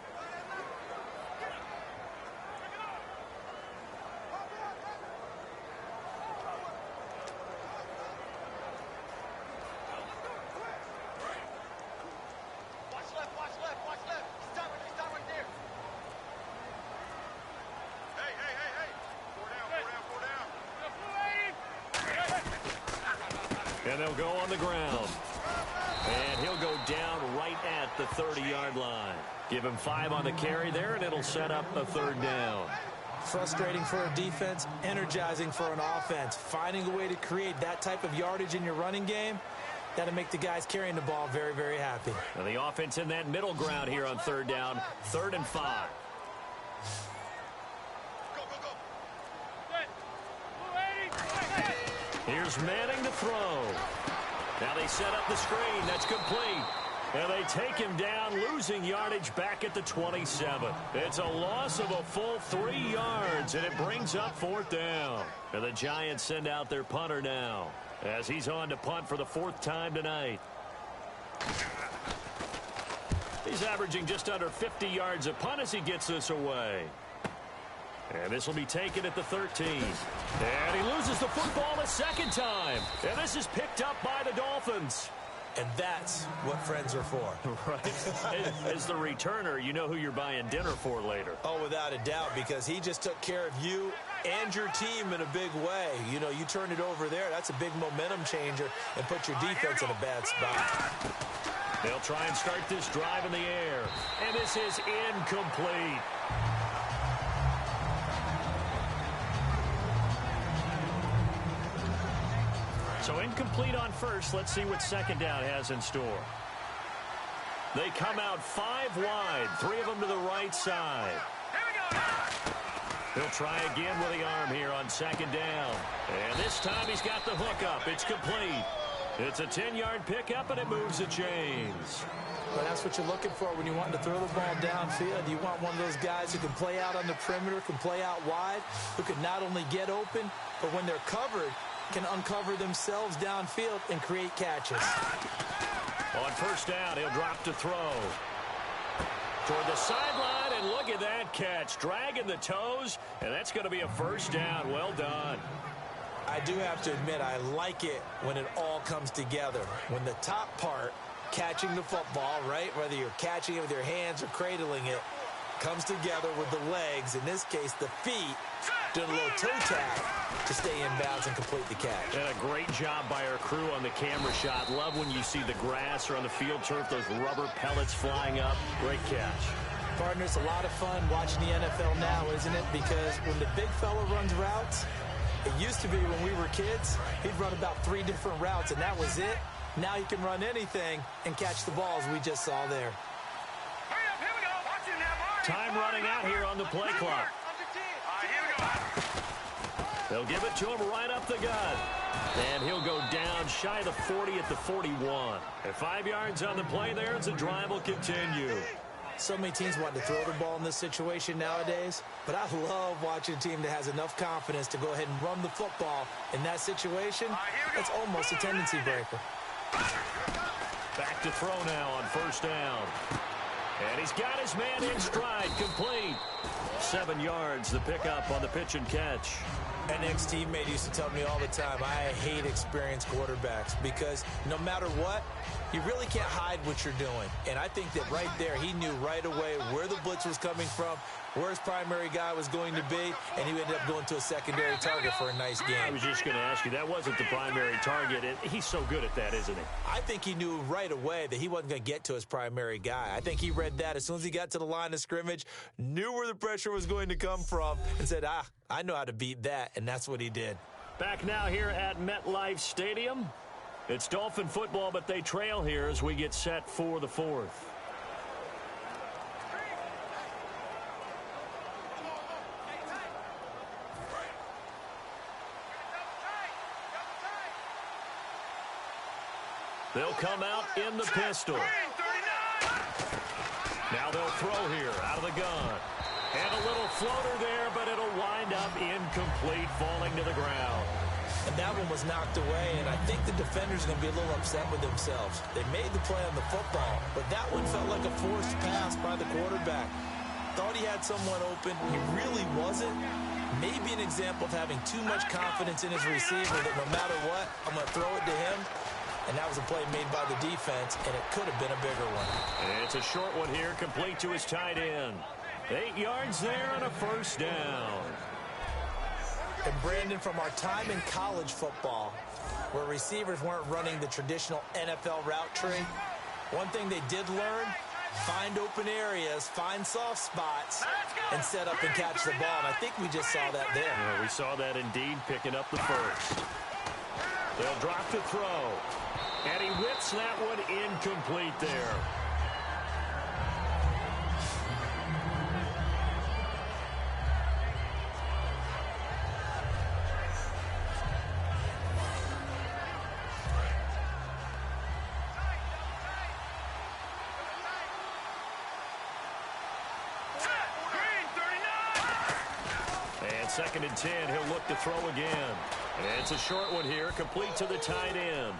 And they'll go on the ground. And he'll go down right at the 30-yard line. Give him 5 on the carry there, and it'll set up a 3rd down. Frustrating for a defense, energizing for an offense. Finding a way to create that type of yardage in your running game, that'll make the guys carrying the ball very, very happy. And the offense in that middle ground here on 3rd down, 3rd and 5. Here's Manning to throw. Now they set up the screen. That's complete. And they take him down, losing yardage back at the 27. It's a loss of a full 3 yards, and it brings up 4th down. And the Giants send out their punter now, as he's on to punt for the 4th time tonight. He's averaging just under 50 yards a punt as he gets this away. And this will be taken at the 13. And he loses the football a 2nd time. And this is picked up by the Dolphins. And that's what friends are for. Right. As the returner, you know who you're buying dinner for later. Oh, without a doubt, because he just took care of you and your team in a big way. You know, you turn it over there, that's a big momentum changer, and put your defense in a bad spot. They'll try and start this drive in the air. And this is incomplete. So incomplete on first. Let's see what 2nd down has in store. They come out 5 wide, 3 of them to the right side. He'll try again with the arm here on 2nd down. And this time he's got the hook up. It's complete. It's a 10-yard pickup, and it moves the chains. Well, that's what you're looking for when you want to throw the ball downfield. You want one of those guys who can play out on the perimeter, can play out wide, who can not only get open, but when they're covered, can uncover themselves downfield and create catches. On 1st down, he'll drop to throw. Toward the sideline, and look at that catch. Dragging the toes, and that's going to be a 1st down. Well done. I do have to admit, I like it when it all comes together. When the top part, catching the football, right, whether you're catching it with your hands or cradling it, comes together with the legs, in this case the feet, doing a little toe tap to stay in bounds and complete the catch. And a great job by our crew on the camera shot. Love when you see the grass or on the field turf, those rubber pellets flying up. Great catch. Partner, it's a lot of fun watching the NFL now, isn't it? Because when the big fella runs routes, it used to be when we were kids, he'd run about 3 different routes, and that was it. Now he can run anything and catch the balls we just saw there. Time running out here on the play clock. They'll give it to him right up the gut. And he'll go down shy of the 40 at the 41. And 5 yards on the play there as the drive will continue. So many teams want to throw the ball in this situation nowadays, but I love watching a team that has enough confidence to go ahead and run the football in that situation. It's almost a tendency breaker. Back to throw now on 1st down. And he's got his man in stride, complete. 7 yards, the pickup on the pitch and catch. An ex-teammate used to tell me all the time, I hate experienced quarterbacks because no matter what, you really can't hide what you're doing. And I think that right there, he knew right away where the blitz was coming from, where his primary guy was going to be, and he ended up going to a secondary target for a nice game. I was just going to ask you, that wasn't the primary target. He's so good at that, isn't he? I think he knew right away that he wasn't going to get to his primary guy. I think he read that as soon as he got to the line of scrimmage, knew where the pressure was going to come from, and said, I know how to beat that, and that's what he did. Back now here at MetLife Stadium. It's Dolphin football, but they trail here as we get set for the fourth. They'll come out in the pistol. Now they'll throw here out of the gun. And a little floater there, but it'll wind up incomplete, falling to the ground. And that one was knocked away, and I think the defenders are going to be a little upset with themselves. They made the play on the football, but that one felt like a forced pass by the quarterback. Thought he had someone open. He really wasn't. Maybe an example of having too much confidence in his receiver that no matter what, I'm going to throw it to him. And that was a play made by the defense, and it could have been a bigger one. And it's a short one here, complete to his tight end. 8 yards there on a first down. And Brandon, from our time in college football, where receivers weren't running the traditional NFL route tree, one thing they did learn, find open areas, find soft spots, and set up and catch the ball. And I think we just saw that there. Yeah, we saw that indeed, picking up the first. They'll drop to throw. And he whips that one incomplete there. And 2nd and 10, he'll look to throw again. And it's a short one here, complete to the tight end.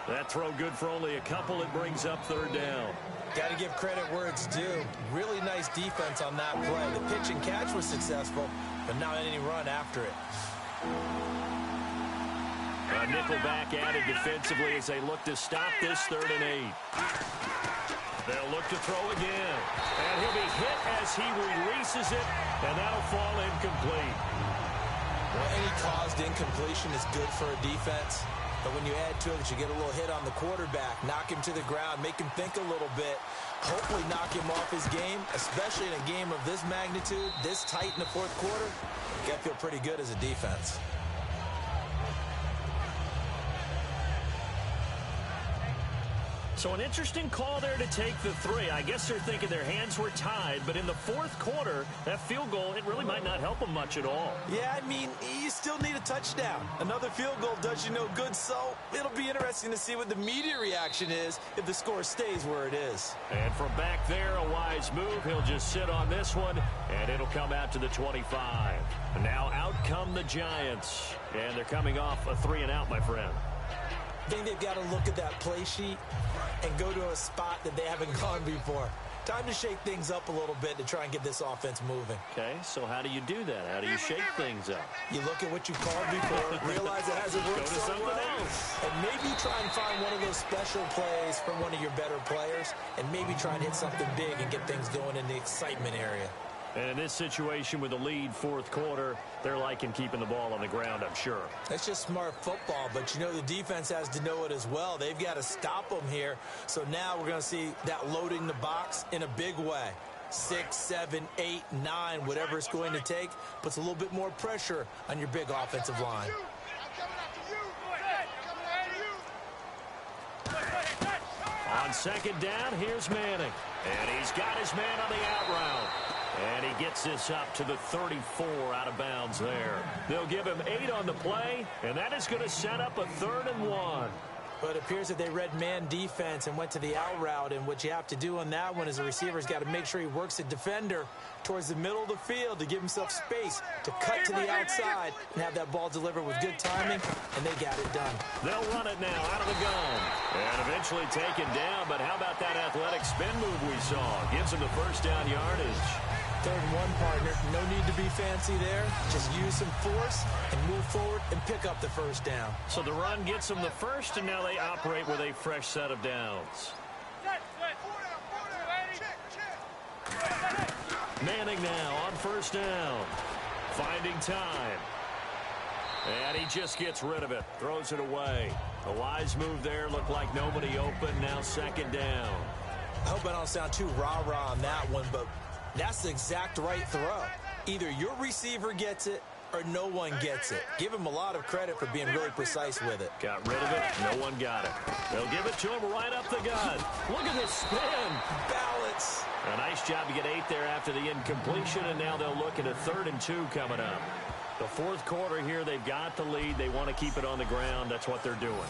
That throw good for only a couple. It brings up 3rd down. Got to give credit where it's due. Really nice defense on that play. The pitch and catch was successful, but not any run after it. A nickelback added defensively as they look to stop this 3rd and 8. They'll look to throw again. And he'll be hit as he releases it, and that'll fall incomplete. Well, any caused incompletion is good for a defense. But when you add to it, you get a little hit on the quarterback, knock him to the ground, make him think a little bit, hopefully knock him off his game, especially in a game of this magnitude, this tight in the 4th quarter. You got to feel pretty good as a defense. So an interesting call there to take the 3. I guess they're thinking their hands were tied, but in the 4th quarter, that field goal, it really might not help them much at all. Yeah, I mean, you still need a touchdown. Another field goal does you no good, so it'll be interesting to see what the media reaction is if the score stays where it is. And from back there, a wise move. He'll just sit on this one, and it'll come out to the 25. And now out come the Giants, and they're coming off a 3-and-out, my friend. I think they've got to look at that play sheet and go to a spot that they haven't gone before. Time to shake things up a little bit to try and get this offense moving. Okay, so how do you do that? How do you shake things up? You look at what you called before, realize it hasn't worked so well, and maybe try and find one of those special plays from one of your better players, and maybe try and hit something big and get things going in the excitement area. And in this situation with the lead 4th quarter, they're liking keeping the ball on the ground, I'm sure. That's just smart football, but you know the defense has to know it as well. They've got to stop them here. So now we're going to see that loading the box in a big way. 6, 7, 8, 9, whatever it's going to take, puts a little bit more pressure on your big offensive line. On 2nd down, here's Manning. And he's got his man on the out route. And he gets this up to the 34 out of bounds there. They'll give him 8 on the play, and that is going to set up a 3rd and 1. But it appears that they read man defense and went to the out route, and what you have to do on that one is the receiver's got to make sure he works the defender towards the middle of the field to give himself space to cut to the outside and have that ball delivered with good timing, and they got it done. They'll run it now out of the gun. And eventually taken down, but how about that athletic spin move we saw? Gives him the 1st down yardage. 3rd and 1, partner. No need to be fancy there. Just use some force and move forward and pick up the 1st down. So the run gets them the 1st, and now they operate with a fresh set of downs. Manning now on 1st down. Finding time. And he just gets rid of it. Throws it away. A wise move there. Looked like nobody open. Now 2nd down. I hope I don't sound too rah-rah on that one, but that's the exact right throw. Either your receiver gets it or no one gets it. Give him a lot of credit for being really precise with it. Got rid of it. No one got it. They'll give it to him right up the gut. Look at this spin. Balance. A nice job to get 8 there after the incompletion, and now they'll look at a 3rd and 2 coming up. The 4th quarter here, they've got the lead. They want to keep it on the ground. That's what they're doing.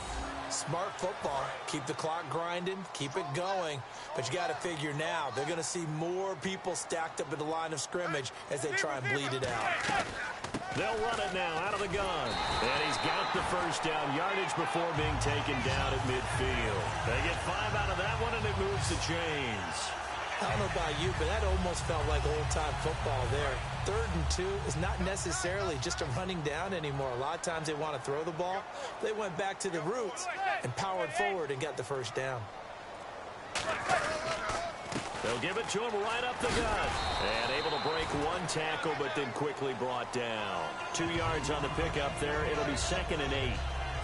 Smart football. Keep the clock grinding. Keep it going. But you got to figure now, they're going to see more people stacked up at the line of scrimmage as they try and bleed it out. They'll run it now out of the gun. And he's got the first down yardage before being taken down at midfield. They get 5 out of that one, and it moves the chains. I don't know about you, but that almost felt like old-time football there. 3rd and 2 is not necessarily just a running down anymore. A lot of times they want to throw the ball. They went back to the roots and powered forward and got the first down. They'll give it to him right up the gut. And able to break 1 tackle, but then quickly brought down. 2 yards on the pickup there. It'll be 2nd and 8.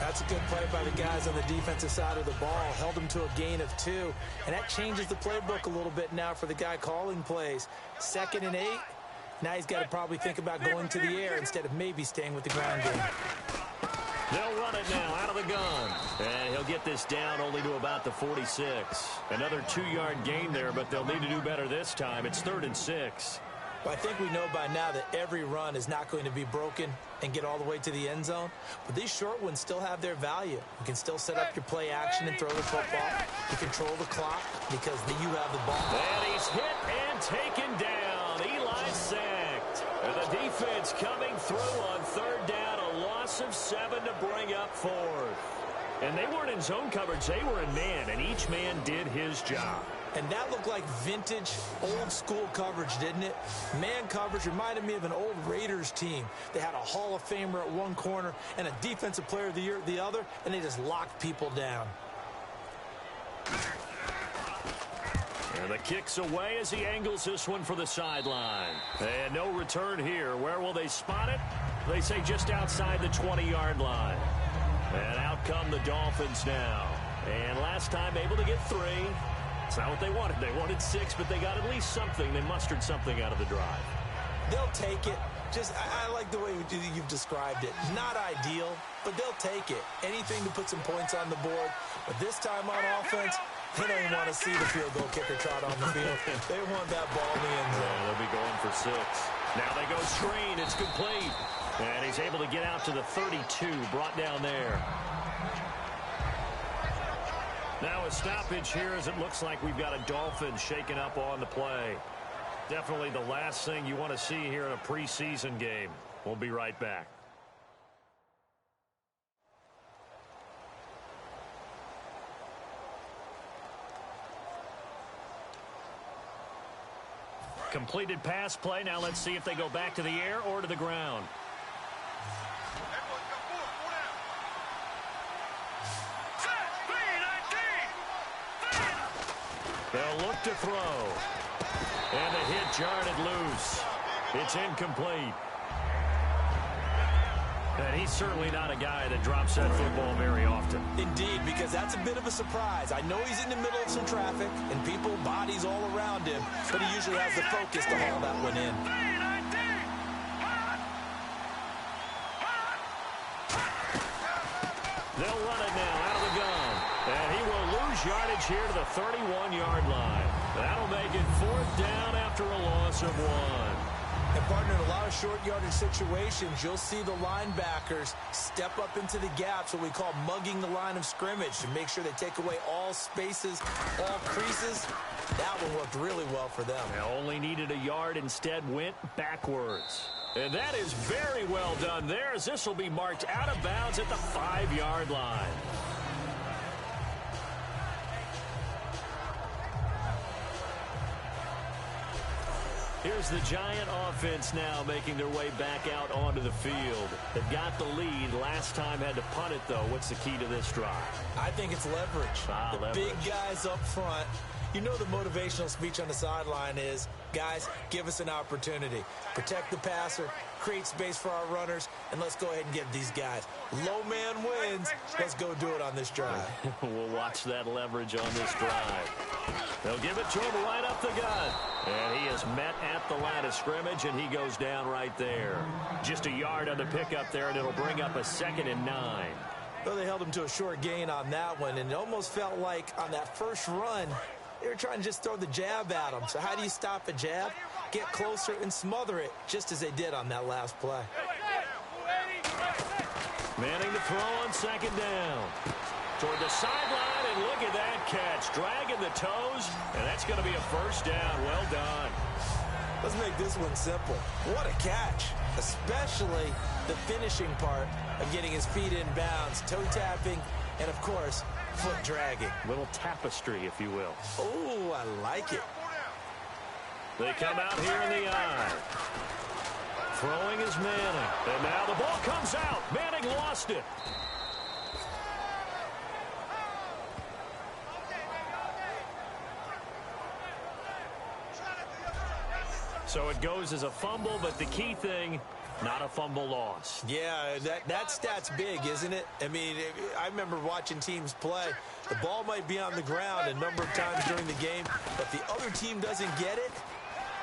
That's a good play by the guys on the defensive side of the ball. Held them to a gain of 2. And that changes the playbook a little bit now for the guy calling plays. 2nd and 8. Now he's got to probably think about going to the air instead of maybe staying with the ground game. They'll run it now out of the gun. And he'll get this down only to about the 46. Another 2-yard gain there, but they'll need to do better this time. It's 3rd and 6. Well, I think we know by now that every run is not going to be broken and get all the way to the end zone. But these short ones still have their value. You can still set up your play action and throw the football. You control the clock because you have the ball. And he's hit and taken down. Eli sacked. And the defense coming through on 3rd down. A loss of 7 to bring up 4th. And they weren't in zone coverage. They were in man, and each man did his job. And that looked like vintage, old-school coverage, didn't it? Man coverage reminded me of an old Raiders team. They had a Hall of Famer at one corner and a Defensive Player of the Year at the other, and they just locked people down. And the kick's away as he angles this one for the sideline. And no return here. Where will they spot it? They say just outside the 20-yard line. And out come the Dolphins now. And last time able to get 3. It's not what they wanted. They wanted 6, but they got at least something. They mustered something out of the drive. They'll take it. I like the way you've described it. Not ideal, but they'll take it. Anything to put some points on the board. But this time on offense, they don't even want to see the field goal kicker trot on the field. They want that ball in the end zone. Yeah, they'll be going for 6. Now they go screen. It's complete. And he's able to get out to the 32, brought down there. Now a stoppage here as it looks like we've got a Dolphin shaken up on the play. Definitely the last thing you want to see here in a preseason game. We'll be right back. Completed pass play. Now let's see if they go back to the air or to the ground. They'll look to throw. And the hit jarred it loose. It's incomplete. And he's certainly not a guy that drops that football very often. Indeed, because that's a bit of a surprise. I know he's in the middle of some traffic and people, bodies all around him, but he usually has the focus to haul that one in. They'll run it now out of the gun. And he will lose yardage here to the 31-yard line. That'll make it 4th down after a loss of 1. And, partner, in a lot of short yardage situations, you'll see the linebackers step up into the gaps, what we call mugging the line of scrimmage, to make sure they take away all spaces, all creases. That one worked really well for them. They only needed a yard, instead went backwards. And that is very well done there, as this will be marked out of bounds at the 5-yard line. Here's the Giant offense now making their way back out onto the field. They've got the lead. Last time had to punt it, though. What's the key to this drive? I think it's leverage. Leverage. Big guys up front. You know the motivational speech on the sideline is, guys, give us an opportunity. Protect the passer, create space for our runners, and let's go ahead and get these guys. Low man wins. Let's go do it on this drive. We'll watch that leverage on this drive. They'll give it to him right up the gut. And he is met at the line of scrimmage, and he goes down right there. Just a yard on the pickup there, and it'll bring up a 2nd and 9. Well, they held him to a short gain on that one, and it almost felt like on that first run, they were trying to just throw the jab at him. So how do you stop a jab? Get closer and smother it, just as they did on that last play. Manning to throw on 2nd down. Toward the sideline, and look at that catch. Dragging the toes, and that's going to be a 1st down. Well done. Let's make this one simple. What a catch, especially the finishing part of getting his feet in bounds, toe tapping, and, of course, foot dragging. Little tapestry, if you will. Oh, I like it. They come out here in the eye. Throwing is Manning. And now the ball comes out. Manning lost it. So it goes as a fumble, but the key thing, not a fumble loss. Yeah, that stat's big, isn't it? I mean, I remember watching teams play. The ball might be on the ground a number of times during the game, but if the other team doesn't get it,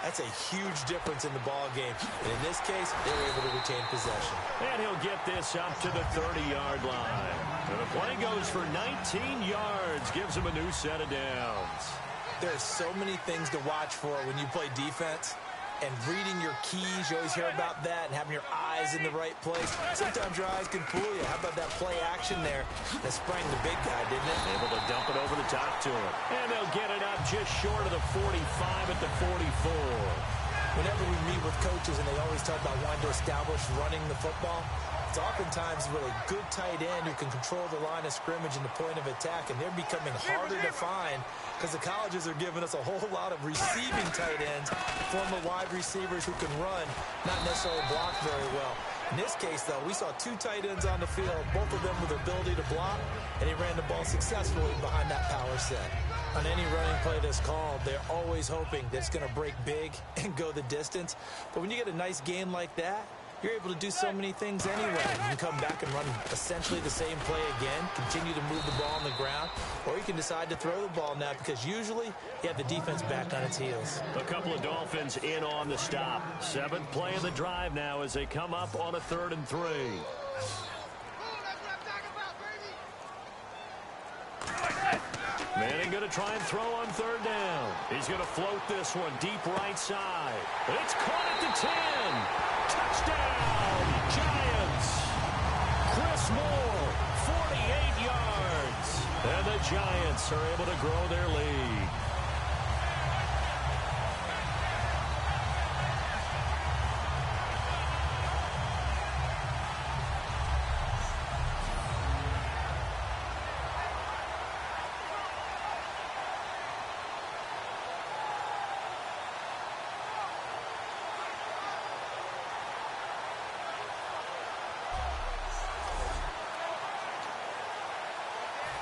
that's a huge difference in the ball game. And in this case, they were able to retain possession. And he'll get this up to the 30-yard line. And the play goes for 19 yards, gives him a new set of downs. There's so many things to watch for when you play defense. And reading your keys, you always hear about that, and having your eyes in the right place. Sometimes your eyes can fool you. How about that play action there that sprang the big guy, didn't it? Able to dump it over the top to him. And they'll get it up just short of the 45 at the 44. Whenever we meet with coaches and they always talk about wanting to establish running the football, it's oftentimes a really good tight end who can control the line of scrimmage and the point of attack, and they're becoming harder to find because the colleges are giving us a whole lot of receiving tight ends, former wide receivers who can run, not necessarily block very well. In this case, though, we saw 2 tight ends on the field, both of them with the ability to block, and he ran the ball successfully behind that power set. On any running play that's called, they're always hoping that it's going to break big and go the distance. But when you get a nice gain like that, you're able to do so many things anyway. You can come back and run essentially the same play again, continue to move the ball on the ground, or you can decide to throw the ball now because usually you have the defense back on its heels. A couple of Dolphins in on the stop. 7th play of the drive now as they come up on a 3rd and 3. Manning going to try and throw on 3rd down. He's going to float this one deep right side. It's caught at the 10. Touchdown, Giants. Chris Moore, 48 yards. And the Giants are able to grow their lead.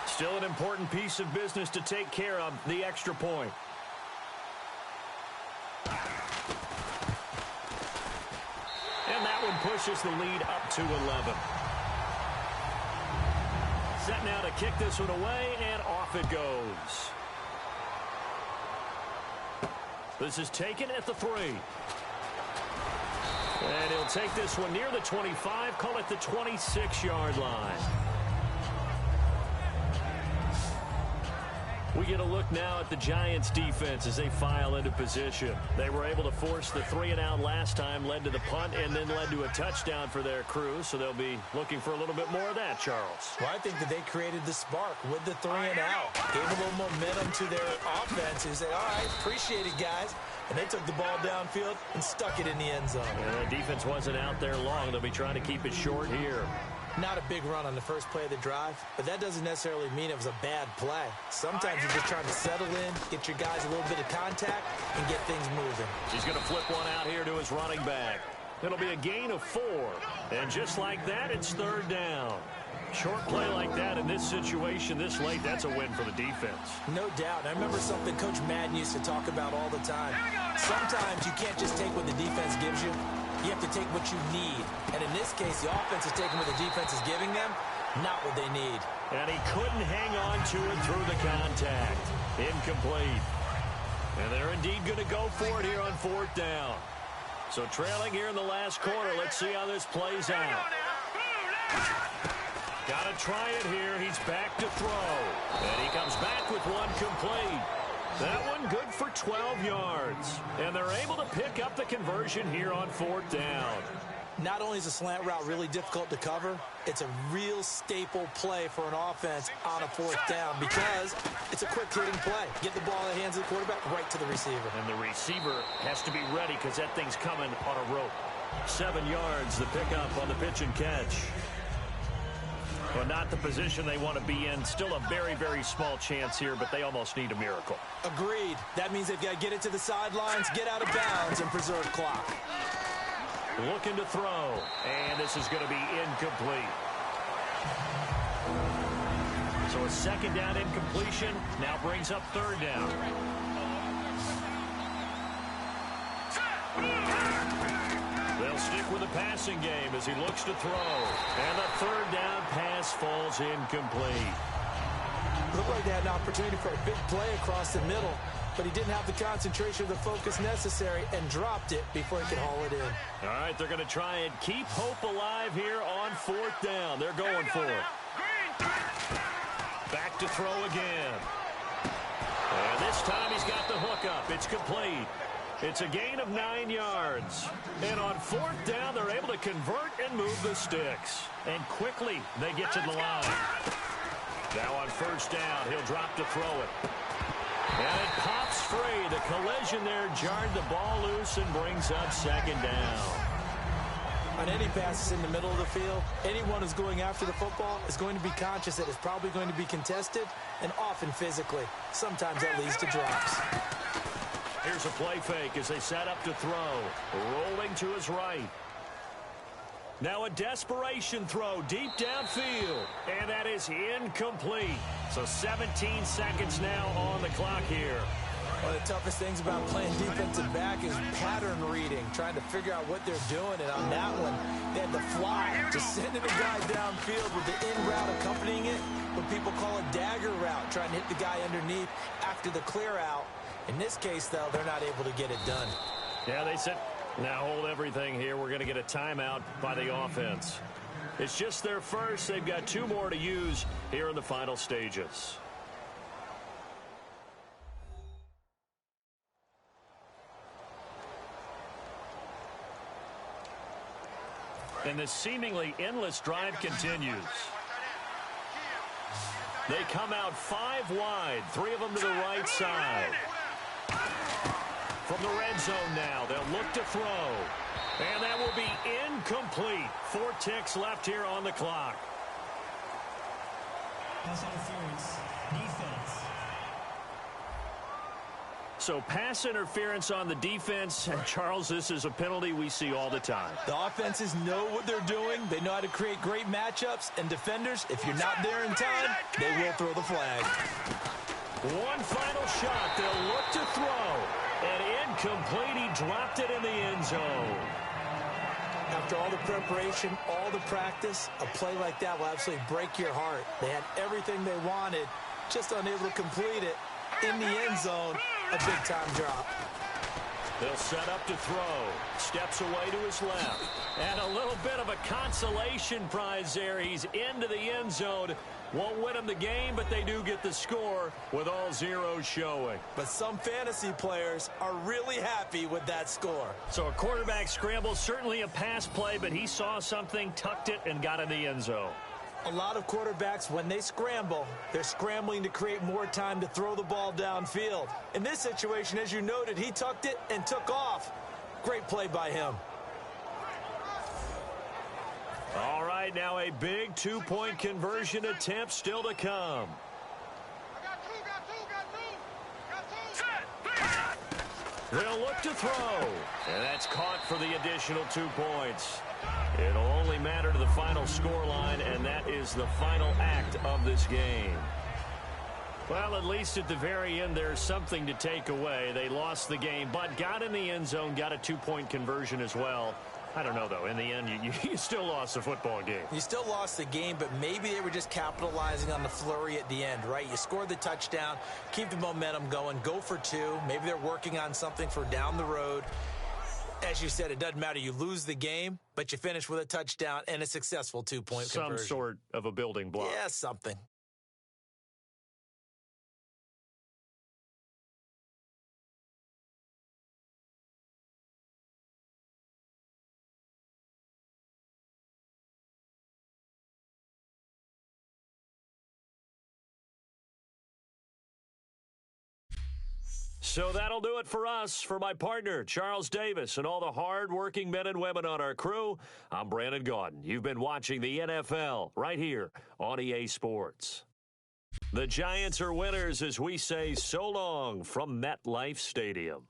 Still an important piece of business to take care of, the extra point. And that one pushes the lead up to 11. Set now to kick this one away, and off it goes. This is taken at the 3. And he'll take this one near the 25, call it the 26-yard line. We get a look now at the Giants' defense as they file into position. They were able to force the 3-and-out last time, led to the punt, and then led to a touchdown for their crew. So they'll be looking for a little bit more of that, Charles. Well, I think that they created the spark with the 3-and-out. Gave a little momentum to their offense. They said, all right, appreciate it, guys. And they took the ball downfield and stuck it in the end zone. And the defense wasn't out there long. They'll be trying to keep it short here. Not a big run on the first play of the drive, but that doesn't necessarily mean it was a bad play. Sometimes you're just trying to settle in, get your guys a little bit of contact, and get things moving. He's going to flip one out here to his running back. It'll be a gain of 4. And just like that, it's 3rd down. Short play like that in this situation this late, that's a win for the defense. No doubt. I remember something Coach Madden used to talk about all the time. Sometimes you can't just take what the defense gives you. You have to take what you need. And in this case, the offense is taking what the defense is giving them, not what they need. And he couldn't hang on to it through the contact. Incomplete. And they're indeed going to go for it here on 4th down. So trailing here in the last quarter. Let's see how this plays out. Got to try it here. He's back to throw. And he comes back with one complete. That one good for 12 yards. And they're able to pick up the conversion here on 4th down. Not only is a slant route really difficult to cover, it's a real staple play for an offense on a 4th down because it's a quick-hitting play. Get the ball in the hands of the quarterback right to the receiver. And the receiver has to be ready because that thing's coming on a rope. 7 yards, the pickup on the pitch and catch. Well, not the position they want to be in. Still a very, very small chance here, but they almost need a miracle. Agreed. That means they've got to get it to the sidelines, get out of bounds, and preserve clock. Looking to throw, and this is going to be incomplete. So a 2nd down incompletion now brings up 3rd down. They'll stick with the passing game as he looks to throw. And the 3rd down pass falls incomplete. Looked like they had an opportunity for a big play across the middle, but he didn't have the concentration or the focus necessary and dropped it before he could haul it in. All right, they're going to try and keep hope alive here on 4th down. They're going for it. Back to throw again. And this time he's got the hookup. It's complete. It's a gain of 9 yards. And on 4th down, they're able to convert and move the sticks. And quickly, they get to the line. Now on 1st down, he'll drop to throw it. And it pops free. The collision there jarred the ball loose and brings up 2nd down. On any passes in the middle of the field, anyone who's going after the football is going to be conscious that it's probably going to be contested and often physically. Sometimes that leads to drops. Here's a play fake as they set up to throw. Rolling to his right. Now a desperation throw deep downfield. And that is incomplete. So 17 seconds now on the clock here. One of the toughest things about playing defensive back is pattern reading, trying to figure out what they're doing. And on that one, they had the fly, just sending the guy downfield with the in route accompanying it. What people call a dagger route, trying to hit the guy underneath after the clear out. In this case, though, they're not able to get it done. Yeah, they said, now hold everything here. We're going to get a timeout by the offense. It's just their first. They've got 2 more to use here in the final stages. And this seemingly endless drive continues. They come out 5 wide, 3 of them to the right side. From the red zone now, they'll look to throw. And that will be incomplete. 4 ticks left here on the clock. Pass interference, defense. So pass interference on the defense. And Charles, this is a penalty we see all the time. The offenses know what they're doing. They know how to create great matchups. And defenders, if you're not there in time, they will throw the flag. One final shot. They'll look to throw. And incomplete. He dropped it in the end zone. After all the preparation, all the practice, a play like that will absolutely break your heart. They had everything they wanted, just unable to complete it. In the end zone, a big-time drop. They'll set up to throw. Steps away to his left. And a little bit of a consolation prize there. He's into the end zone. Won't win them the game, but they do get the score with all zeros showing. But some fantasy players are really happy with that score. So a quarterback scramble, certainly a pass play, but he saw something, tucked it, and got in the end zone. A lot of quarterbacks, when they scramble, they're scrambling to create more time to throw the ball downfield. In this situation, as you noted, he tucked it and took off. Great play by him. All right, now a big 2-point conversion attempt still to come. They'll look to throw. And that's caught for the additional 2 points. It'll only matter to the final scoreline, and that is the final act of this game. Well, at least at the very end, there's something to take away. They lost the game, but got in the end zone, got a 2-point conversion as well. I don't know, though. In the end, you still lost the football game. You still lost the game, but maybe they were just capitalizing on the flurry at the end, right? You scored the touchdown, keep the momentum going, go for 2. Maybe they're working on something for down the road. As you said, it doesn't matter. You lose the game, but you finish with a touchdown and a successful 2-point conversion. Some sort of a building block. Yeah, something. So that'll do it for us. For my partner, Charles Davis, and all the hard-working men and women on our crew, I'm Brandon Gaudin. You've been watching the NFL right here on EA Sports. The Giants are winners as we say so long from MetLife Stadium.